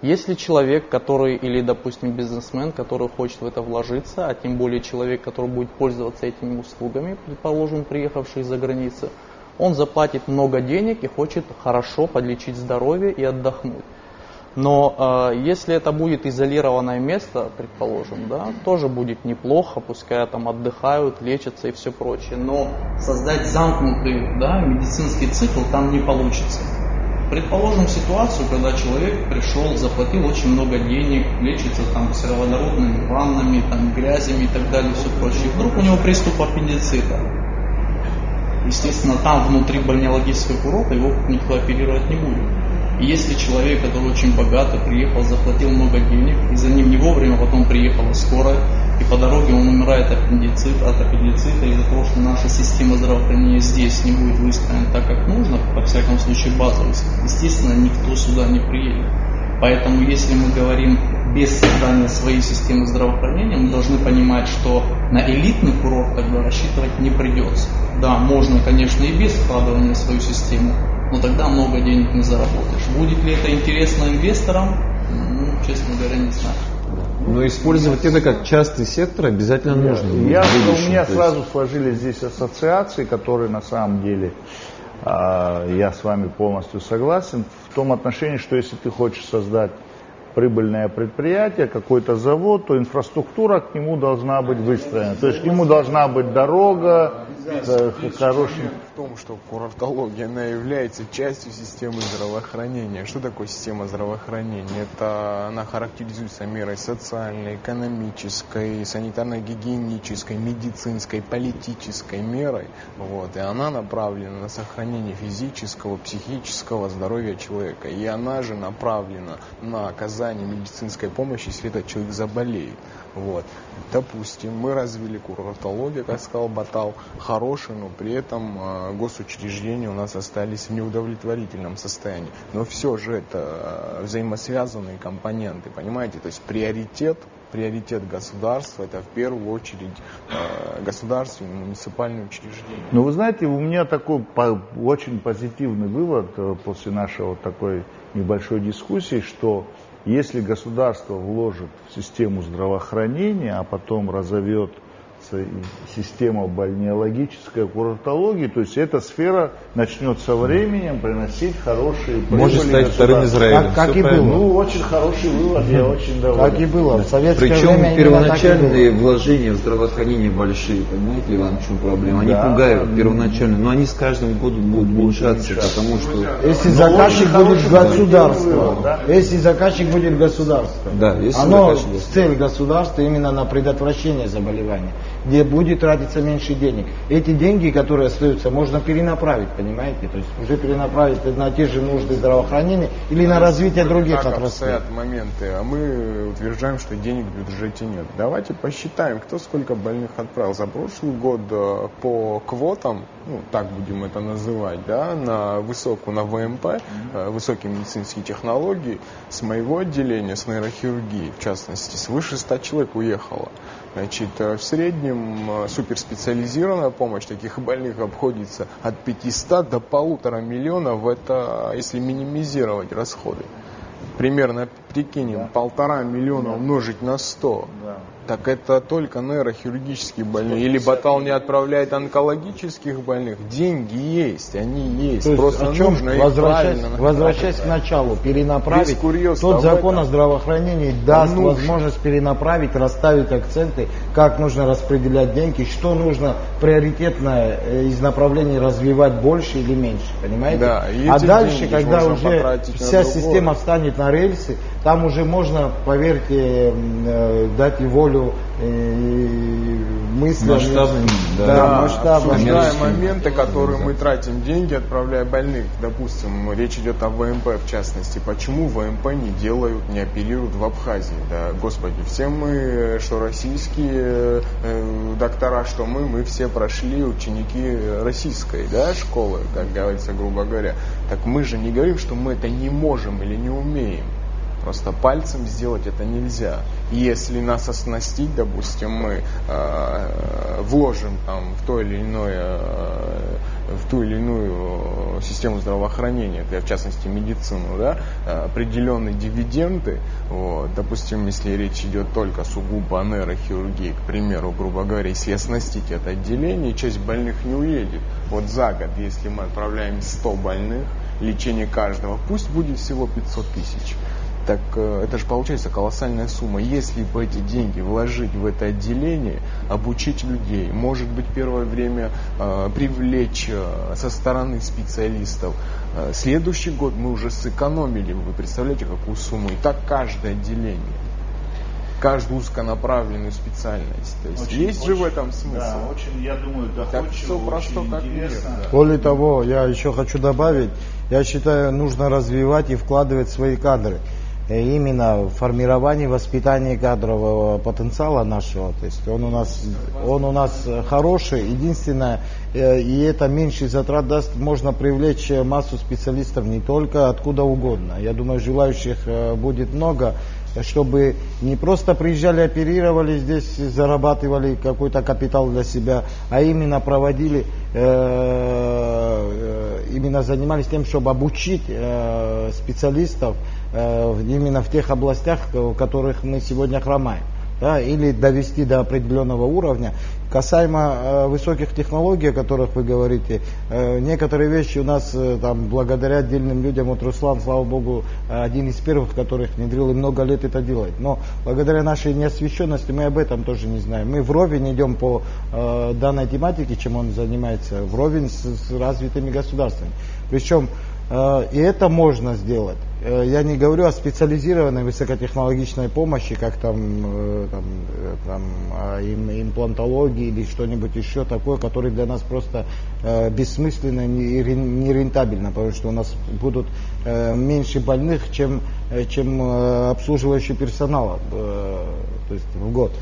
Если человек, или, допустим, бизнесмен, который хочет в это вложиться, а тем более человек, который будет пользоваться этими услугами, предположим, приехавший из-за границы, он заплатит много денег и хочет хорошо подлечить здоровье и отдохнуть. Но если это будет изолированное место, предположим, тоже будет неплохо, пускай там отдыхают, лечатся и все прочее. Но создать замкнутый медицинский цикл там не получится. Предположим ситуацию, когда человек пришел, заплатил очень много денег, лечится там сероводородными ваннами, грязями и так далее, все прочее. И вдруг у него приступ аппендицита. Естественно, там внутри бальнеологического курорта его никто оперировать не будет. И если человек, который очень богатый, приехал, заплатил много денег, и за ним не вовремя потом приехала скорая, и по дороге он умирает от аппендицита, из-за того, что наша система здравоохранения здесь не будет выстроена так, как нужно, во всяком случае базово, естественно, никто сюда не приедет. Поэтому, если мы говорим без создания своей системы здравоохранения, мы должны понимать, что на элитный курорт тогда рассчитывать не придется. Да, можно, конечно, и без вкладывания в свою систему, но тогда много денег не заработаешь. Будет ли это интересно инвесторам? Честно говоря, не знаю. Но использовать это как частный сектор обязательно нужно. У меня сразу сложились здесь ассоциации, которые на самом деле, я с вами полностью согласен, в том отношении, что если ты хочешь создать прибыльное предприятие, какой-то завод, то инфраструктура к нему должна быть выстроена. То есть к нему должна быть дорога, хороший. В том, что курортология, она является частью системы здравоохранения. Что такое система здравоохранения? Она характеризуется мерой социальной, экономической, санитарно-гигиенической, медицинской, политической мерой. И она направлена на сохранение физического, психического здоровья человека. И она же направлена на оказание медицинской помощи, если этот человек заболеет. Допустим, мы развили курортологию, как сказал Батал, хорошую, но при этом госучреждения у нас остались в неудовлетворительном состоянии. Но все же это взаимосвязанные компоненты, понимаете? То есть приоритет государства — это в первую очередь государственные, муниципальные учреждения. Вы знаете, у меня такой очень позитивный вывод после нашей такой небольшой дискуссии, что если государство вложит в систему здравоохранения, а потом разовьет система бальнеологической курортологии, то есть эта сфера начнет со временем приносить хорошие прибыли. Может стать вторым Израилем. Как и было. Очень хороший вывод, я очень доволен. Как и было. В советское Причем время первоначальные вложения в здравоохранение большие, понимаете, Иван, в чем проблема? Они пугают первоначально, но они с каждым годом будут улучшаться, потому что... Если заказчик будет государство, если заказчик будет государство, оно цель государства именно на предотвращение заболевания, где будет тратиться меньше денег. Эти деньги, которые остаются, можно перенаправить, понимаете? То есть уже перенаправить на те же нужды здравоохранения или на развитие других отраслей. Моменты, а мы утверждаем, что денег в бюджете нет. Давайте посчитаем, кто сколько больных отправил. За прошлый год по квотам, так будем это называть, на ВМП, высокие медицинские технологии, с моего отделения, с нейрохирургии, в частности, свыше 100 человек уехало. Значит, в среднем суперспециализированная помощь таких больных обходится от 500 до 1,5 миллиона, это если минимизировать расходы. Примерно, прикинем, 1,5 миллиона умножить на 100. Так это только нейрохирургические больные. Или Батал не отправляет онкологических больных. Деньги есть, они есть. То есть, просто нужно их правильно. Возвращаясь к началу, перенаправить. Тот закон о здравоохранении даст возможность перенаправить, расставить акценты, как нужно распределять деньги, что нужно приоритетно из направлений развивать больше или меньше. Понимаете? Да, а дальше, когда уже вся система встанет на рельсы, там уже можно, поверьте, дать и волю мыслям. Обсуждая моменты, которые мы тратим деньги, отправляя больных. Допустим, речь идет о ВМП в частности. Почему ВМП не оперируют в Абхазии? Да, господи, все мы, что российские доктора, что мы все прошли ученики российской, да, школы, как говорится, грубо говоря. Так мы же не говорим, что мы это не можем или не умеем. Просто пальцем сделать это нельзя. И если нас оснастить, допустим, мы вложим там, в ту или иную систему здравоохранения, в частности медицину, да, определенные дивиденды, вот, допустим, если речь идет только сугубо о нейрохирургии, к примеру, грубо говоря, если оснастить это отделение, часть больных не уедет. Вот за год, если мы отправляем 100 больных, лечение каждого, пусть будет всего 500 тысяч. Так это же получается колоссальная сумма. Если бы эти деньги вложить в это отделение, обучить людей, может быть, первое время привлечь со стороны специалистов, следующий год мы уже сэкономили, вы представляете, какую сумму? И так каждое отделение, каждую узконаправленную специальность. То есть очень, есть же в этом смысл. Да, очень, я думаю, доходчиво, очень интересно. Более того, я еще хочу добавить, я считаю, нужно развивать и вкладывать свои кадры. Именно в формировании, воспитании кадрового потенциала нашего. То есть он у нас хороший. Единственное, и это меньше затрат даст, можно привлечь массу специалистов не только откуда угодно. Я думаю, желающих будет много, чтобы не просто приезжали, оперировали здесь, зарабатывали какой-то капитал для себя, а именно проводили, именно занимались тем, чтобы обучить специалистов именно в тех областях, в которых мы сегодня хромаем, да, или довести до определенного уровня. Касаемо высоких технологий, о которых вы говорите, некоторые вещи у нас там, благодаря отдельным людям, вот Руслан, слава богу, один из первых, которых внедрил и много лет это делает. Но благодаря нашей неосвещенности мы об этом тоже не знаем. Мы вровень идем по данной тематике, чем он занимается, вровень с развитыми государствами. Причем и это можно сделать. Я не говорю о специализированной высокотехнологичной помощи, как имплантологии или что-нибудь еще такое, которое для нас просто бессмысленно и нерентабельно, потому что у нас будут меньше больных, чем обслуживающий персонала, то есть в год.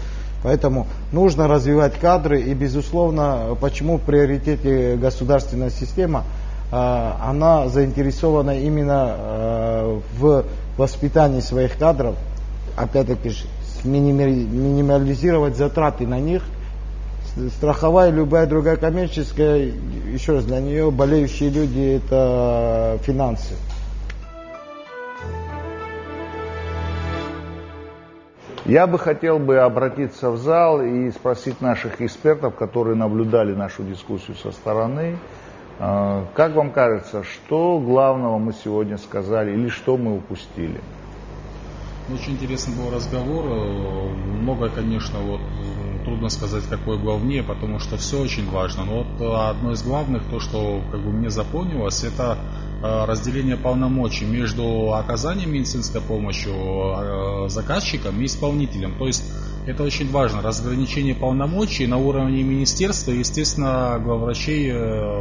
Поэтому нужно развивать кадры и, безусловно, почему в приоритете государственная система, она заинтересована именно в воспитании своих кадров, опять-таки минимализировать затраты на них. Страховая и любая другая коммерческая, еще раз, для нее болеющие люди – это финансы. Я бы хотел обратиться в зал и спросить наших экспертов, которые наблюдали нашу дискуссию со стороны. Как вам кажется, что главного мы сегодня сказали или что мы упустили? Очень интересный был разговор. Много, конечно, трудно сказать, какое главнее, потому что все очень важно. Но одно из главных, то, что мне запомнилось, это разделение полномочий между оказанием медицинской помощи заказчиком и исполнителем. То есть это очень важно, разграничение полномочий на уровне министерства и, естественно, главврачей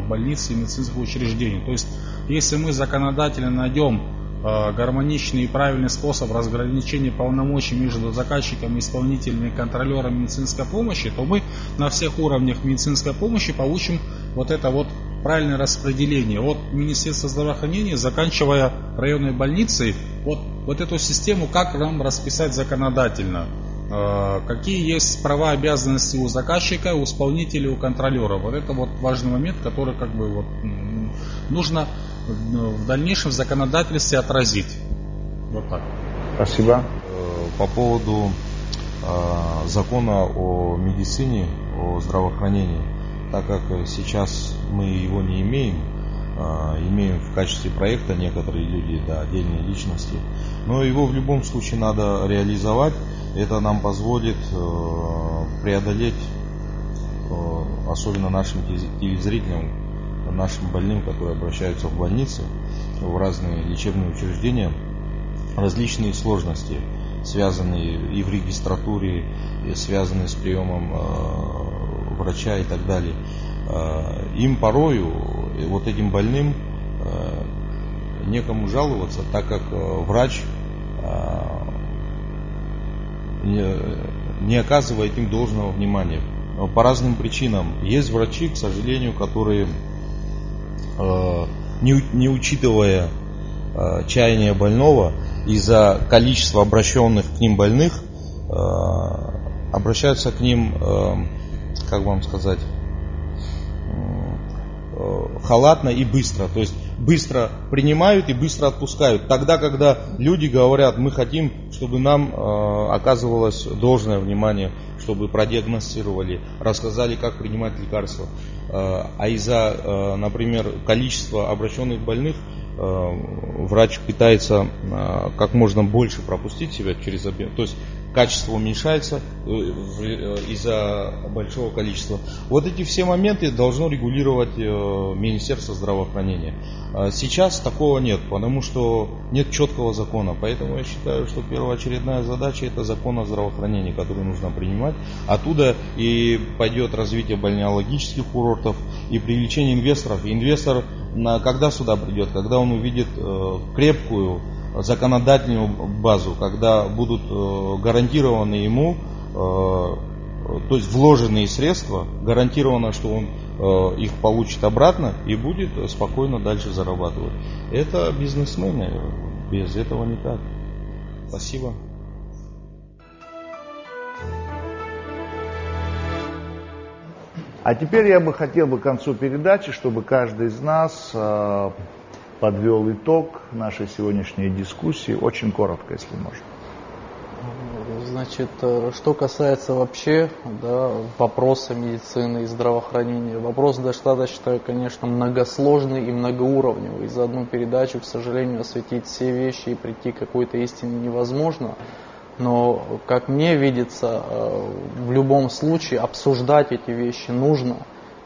больниц и медицинских учреждений. То есть если мы законодательно найдем гармоничный и правильный способ разграничения полномочий между заказчиком, исполнителем и контролером медицинской помощи, то мы на всех уровнях медицинской помощи получим это правильное распределение от Министерства здравоохранения, заканчивая районной больницей, вот эту систему, как нам расписать законодательно. какие есть права и обязанности у заказчика, у исполнителя, у контролера. Вот это вот важный момент, который как бы вот нужно в дальнейшем в законодательстве отразить. Вот так. Спасибо. По поводу закона о медицине, о здравоохранении, так как сейчас мы его не имеем, имеем в качестве проекта некоторые люди, да, отдельные личности, но его в любом случае надо реализовать. Это нам позволит преодолеть, особенно нашим телезрителям, нашим больным, которые обращаются в больницы, в разные лечебные учреждения, различные сложности, связанные и в регистратуре, и связанные с приемом врача и так далее. Им порою, вот этим больным, некому жаловаться, так как врач не оказывает им должного внимания. По разным причинам. Есть врачи, к сожалению, которые, не учитывая чаяния больного, из-за количества обращенных к ним больных, обращаются к ним, как вам сказать, халатно и быстро. То есть быстро принимают и быстро отпускают. Тогда, когда люди говорят, мы хотим, чтобы нам оказывалось должное внимание, чтобы продиагностировали, рассказали, как принимать лекарства. А из-за, например, количества обращенных больных, врач пытается как можно больше пропустить себя через объем. То есть качество уменьшается из-за большого количества. Вот эти все моменты должно регулировать Министерство здравоохранения. Сейчас такого нет, потому что нет четкого закона. Поэтому я считаю, что первоочередная задача — это закон о здравоохранении, который нужно принимать. Оттуда и пойдет развитие балнеологических курортов и привлечение инвесторов. Инвестор когда сюда придет? Когда он увидит крепкую законодательную базу, когда будут гарантированы ему, то есть вложенные средства, гарантировано, что он их получит обратно и будет спокойно дальше зарабатывать. Это бизнесмены, без этого никак. Спасибо. А теперь я бы хотел к концу передачи, чтобы каждый из нас подвел итог нашей сегодняшней дискуссии, очень коротко, если можно. Значит, что касается вообще, да, вопроса медицины и здравоохранения, вопрос достаточно, конечно, многосложный и многоуровневый. За одну передачу, к сожалению, осветить все вещи и прийти к какой-то истине невозможно. Но, как мне видится, в любом случае обсуждать эти вещи нужно.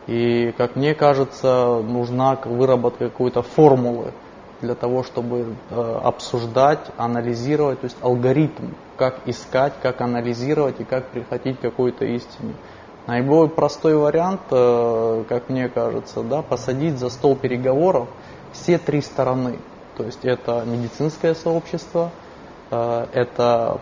И, как мне кажется, нужна выработка какой-то формулы для того, чтобы обсуждать, анализировать, то есть алгоритм, как искать, как анализировать и как приходить к какой-то истине. Наиболее простой вариант, как мне кажется, да, посадить за стол переговоров все три стороны. То есть это медицинское сообщество, это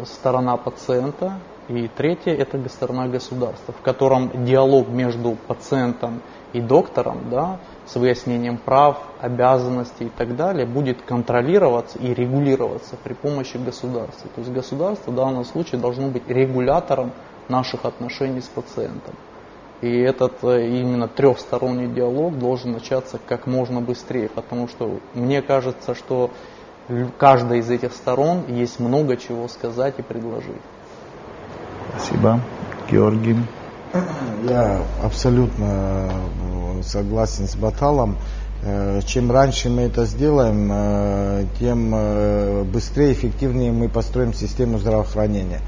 сторона пациента, и третье — это сторона государства, в котором диалог между пациентом и доктором, да, с выяснением прав, обязанностей и так далее, будет контролироваться и регулироваться при помощи государства. То есть государство в данном случае должно быть регулятором наших отношений с пациентом. И этот именно трехсторонний диалог должен начаться как можно быстрее, потому что мне кажется, что в каждой из этих сторон есть много чего сказать и предложить. Спасибо. Георгий. Я абсолютно согласен с Баталом. Чем раньше мы это сделаем, тем быстрее и эффективнее мы построим систему здравоохранения.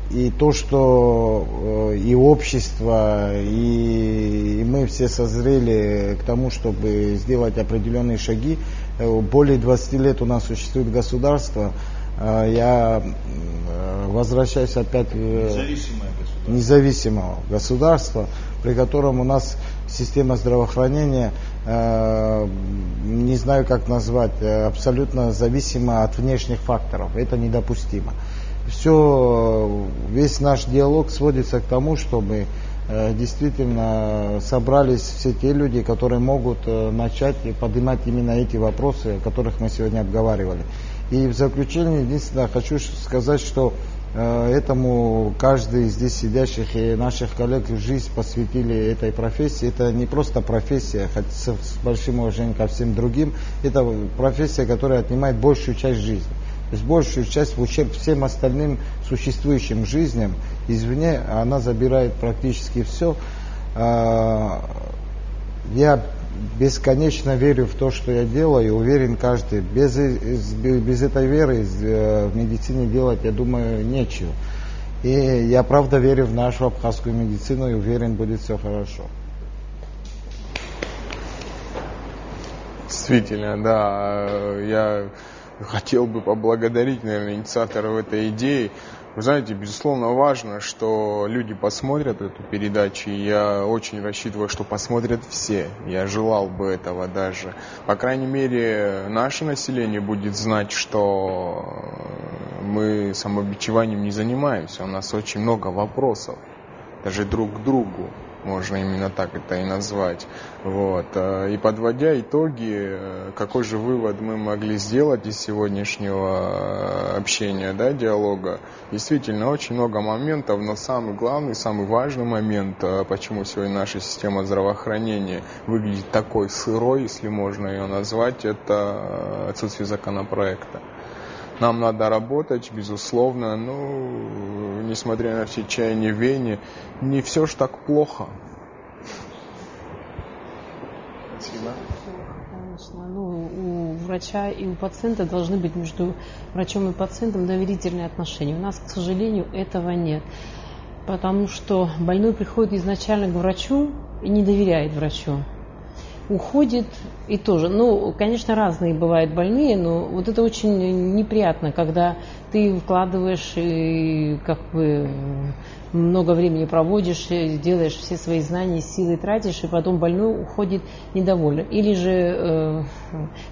И то, что и общество, и мы все созрели к тому, чтобы сделать определенные шаги. Более 20 лет у нас существует государство. Я возвращаюсь опять к независимого государства, при котором у нас система здравоохранения, не знаю как назвать, абсолютно зависима от внешних факторов. Это недопустимо. Весь наш диалог сводится к тому, чтобы действительно собрались все те люди, которые могут начать поднимать именно эти вопросы, о которых мы сегодня обговаривали. И в заключение единственное хочу сказать, что Этому каждый из здесь сидящих и наших коллег жизнь посвятили этой профессии. Это не просто профессия, хотя с большим уважением ко всем другим, это профессия, которая отнимает большую часть жизни. То есть большую часть в ущерб всем остальным существующим жизням. Извне она забирает практически все. Я бесконечно верю в то, что я делаю, и уверен каждый. Без этой веры в медицине делать, я думаю, нечего. И я правда верю в нашу абхазскую медицину и уверен, будет все хорошо. Действительно, да. Я хотел бы поблагодарить, наверное, инициаторов этой идеи. Вы знаете, безусловно, важно, что люди посмотрят эту передачу, и я очень рассчитываю, что посмотрят все. Я желал бы этого даже. По крайней мере, наше население будет знать, что мы самобичеванием не занимаемся. У нас очень много вопросов, даже друг к другу. Можно именно так это и назвать. Вот. И подводя итоги, какой же вывод мы могли сделать из сегодняшнего общения, да, диалога? Действительно, очень много моментов, но самый главный, самый важный момент, почему сегодня наша система здравоохранения выглядит такой сырой, если можно ее назвать, это отсутствие законопроекта. Нам надо работать, безусловно, но, несмотря на все чаяния в Вене, не все ж так плохо. Спасибо. Конечно. У врача и у пациента должны быть между врачом и пациентом доверительные отношения. У нас, к сожалению, этого нет. Потому что больной приходит изначально к врачу и не доверяет врачу. Уходит и тоже. Конечно, разные бывают больные, но вот это очень неприятно, когда ты вкладываешь и много времени проводишь, делаешь все свои знания, силы тратишь, и потом больной уходит недовольный. Или же,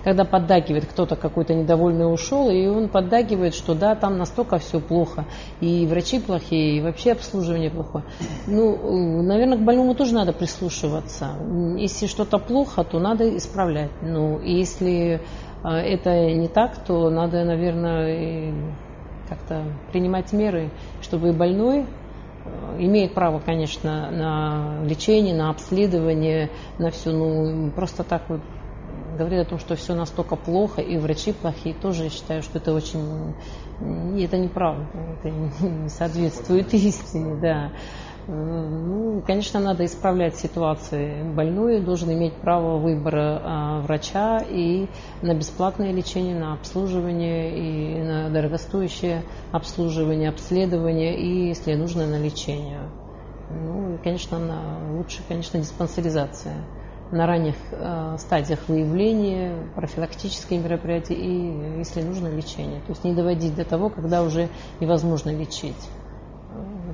когда поддакивает кто-то, какой-то недовольный ушел, и он поддакивает, что да, там настолько все плохо, и врачи плохие, и вообще обслуживание плохое. Наверное, к больному тоже надо прислушиваться. Если что-то плохо, то надо исправлять. И если это не так, то надо, наверное, как-то принимать меры, чтобы и больной имеет право, конечно, на лечение, на обследование, на все. Просто так вот говорить о том, что все настолько плохо, и врачи плохие, тоже я считаю, что это очень... Это неправда, это не соответствует истине, да. Конечно, надо исправлять ситуации. Больной должен иметь право выбора врача и на бесплатное лечение, на обслуживание, и на дорогостоящее обслуживание, обследование, и, если нужно, на лечение. И, конечно, лучше, диспансеризация на ранних стадиях выявления, профилактические мероприятия и, если нужно, лечение. То есть не доводить до того, когда уже невозможно лечить.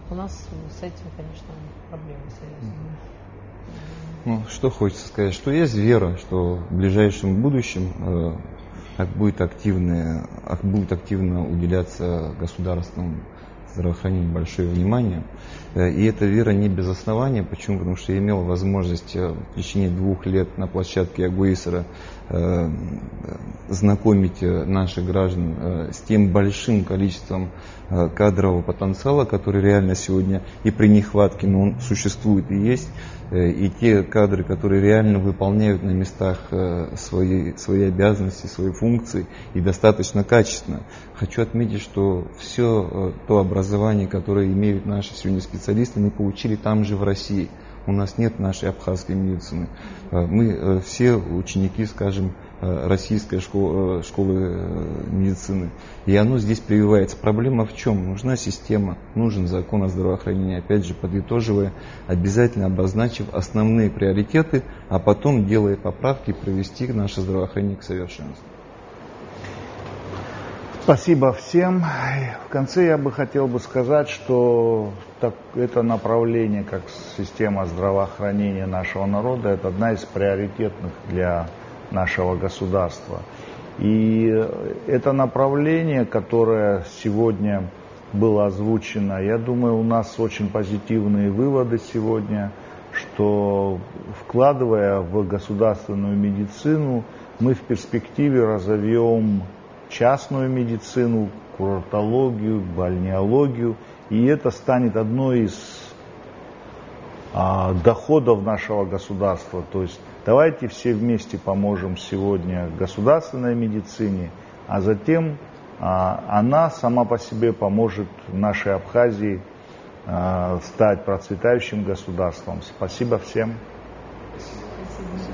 У нас с этим, конечно, проблемы серьезные. Что хочется сказать, что есть вера, что в ближайшем будущем будет активно уделяться государственному здравоохранению большое внимание. И эта вера не без основания. Почему? Потому что я имел возможность в течение 2 лет на площадке Агуисера знакомить наших граждан с тем большим количеством кадрового потенциала, который реально сегодня и при нехватке, но он существует и есть, и те кадры, которые реально выполняют на местах свои обязанности, свои функции и достаточно качественно. Хочу отметить, что все то образование, которое имеют наши сегодня специалисты, мы получили там же в России. У нас нет нашей абхазской медицины. Мы все ученики, скажем, российской школы медицины. И оно здесь прививается. Проблема в чем? Нужна система, нужен закон о здравоохранении. Опять же, подытоживая, обязательно обозначив основные приоритеты, а потом, делая поправки, привести наше здравоохранение к совершенству. Спасибо всем. В конце я бы хотел сказать, что это направление, как система здравоохранения нашего народа, это одна из приоритетных для нашего государства. И это направление, которое сегодня было озвучено, я думаю, у нас очень позитивные выводы сегодня, что, вкладывая в государственную медицину, мы в перспективе разовьем частную медицину, курортологию, бальнеологию. И это станет одной из доходов нашего государства. То есть давайте все вместе поможем сегодня государственной медицине, а затем она сама по себе поможет нашей Абхазии стать процветающим государством. Спасибо всем. Спасибо.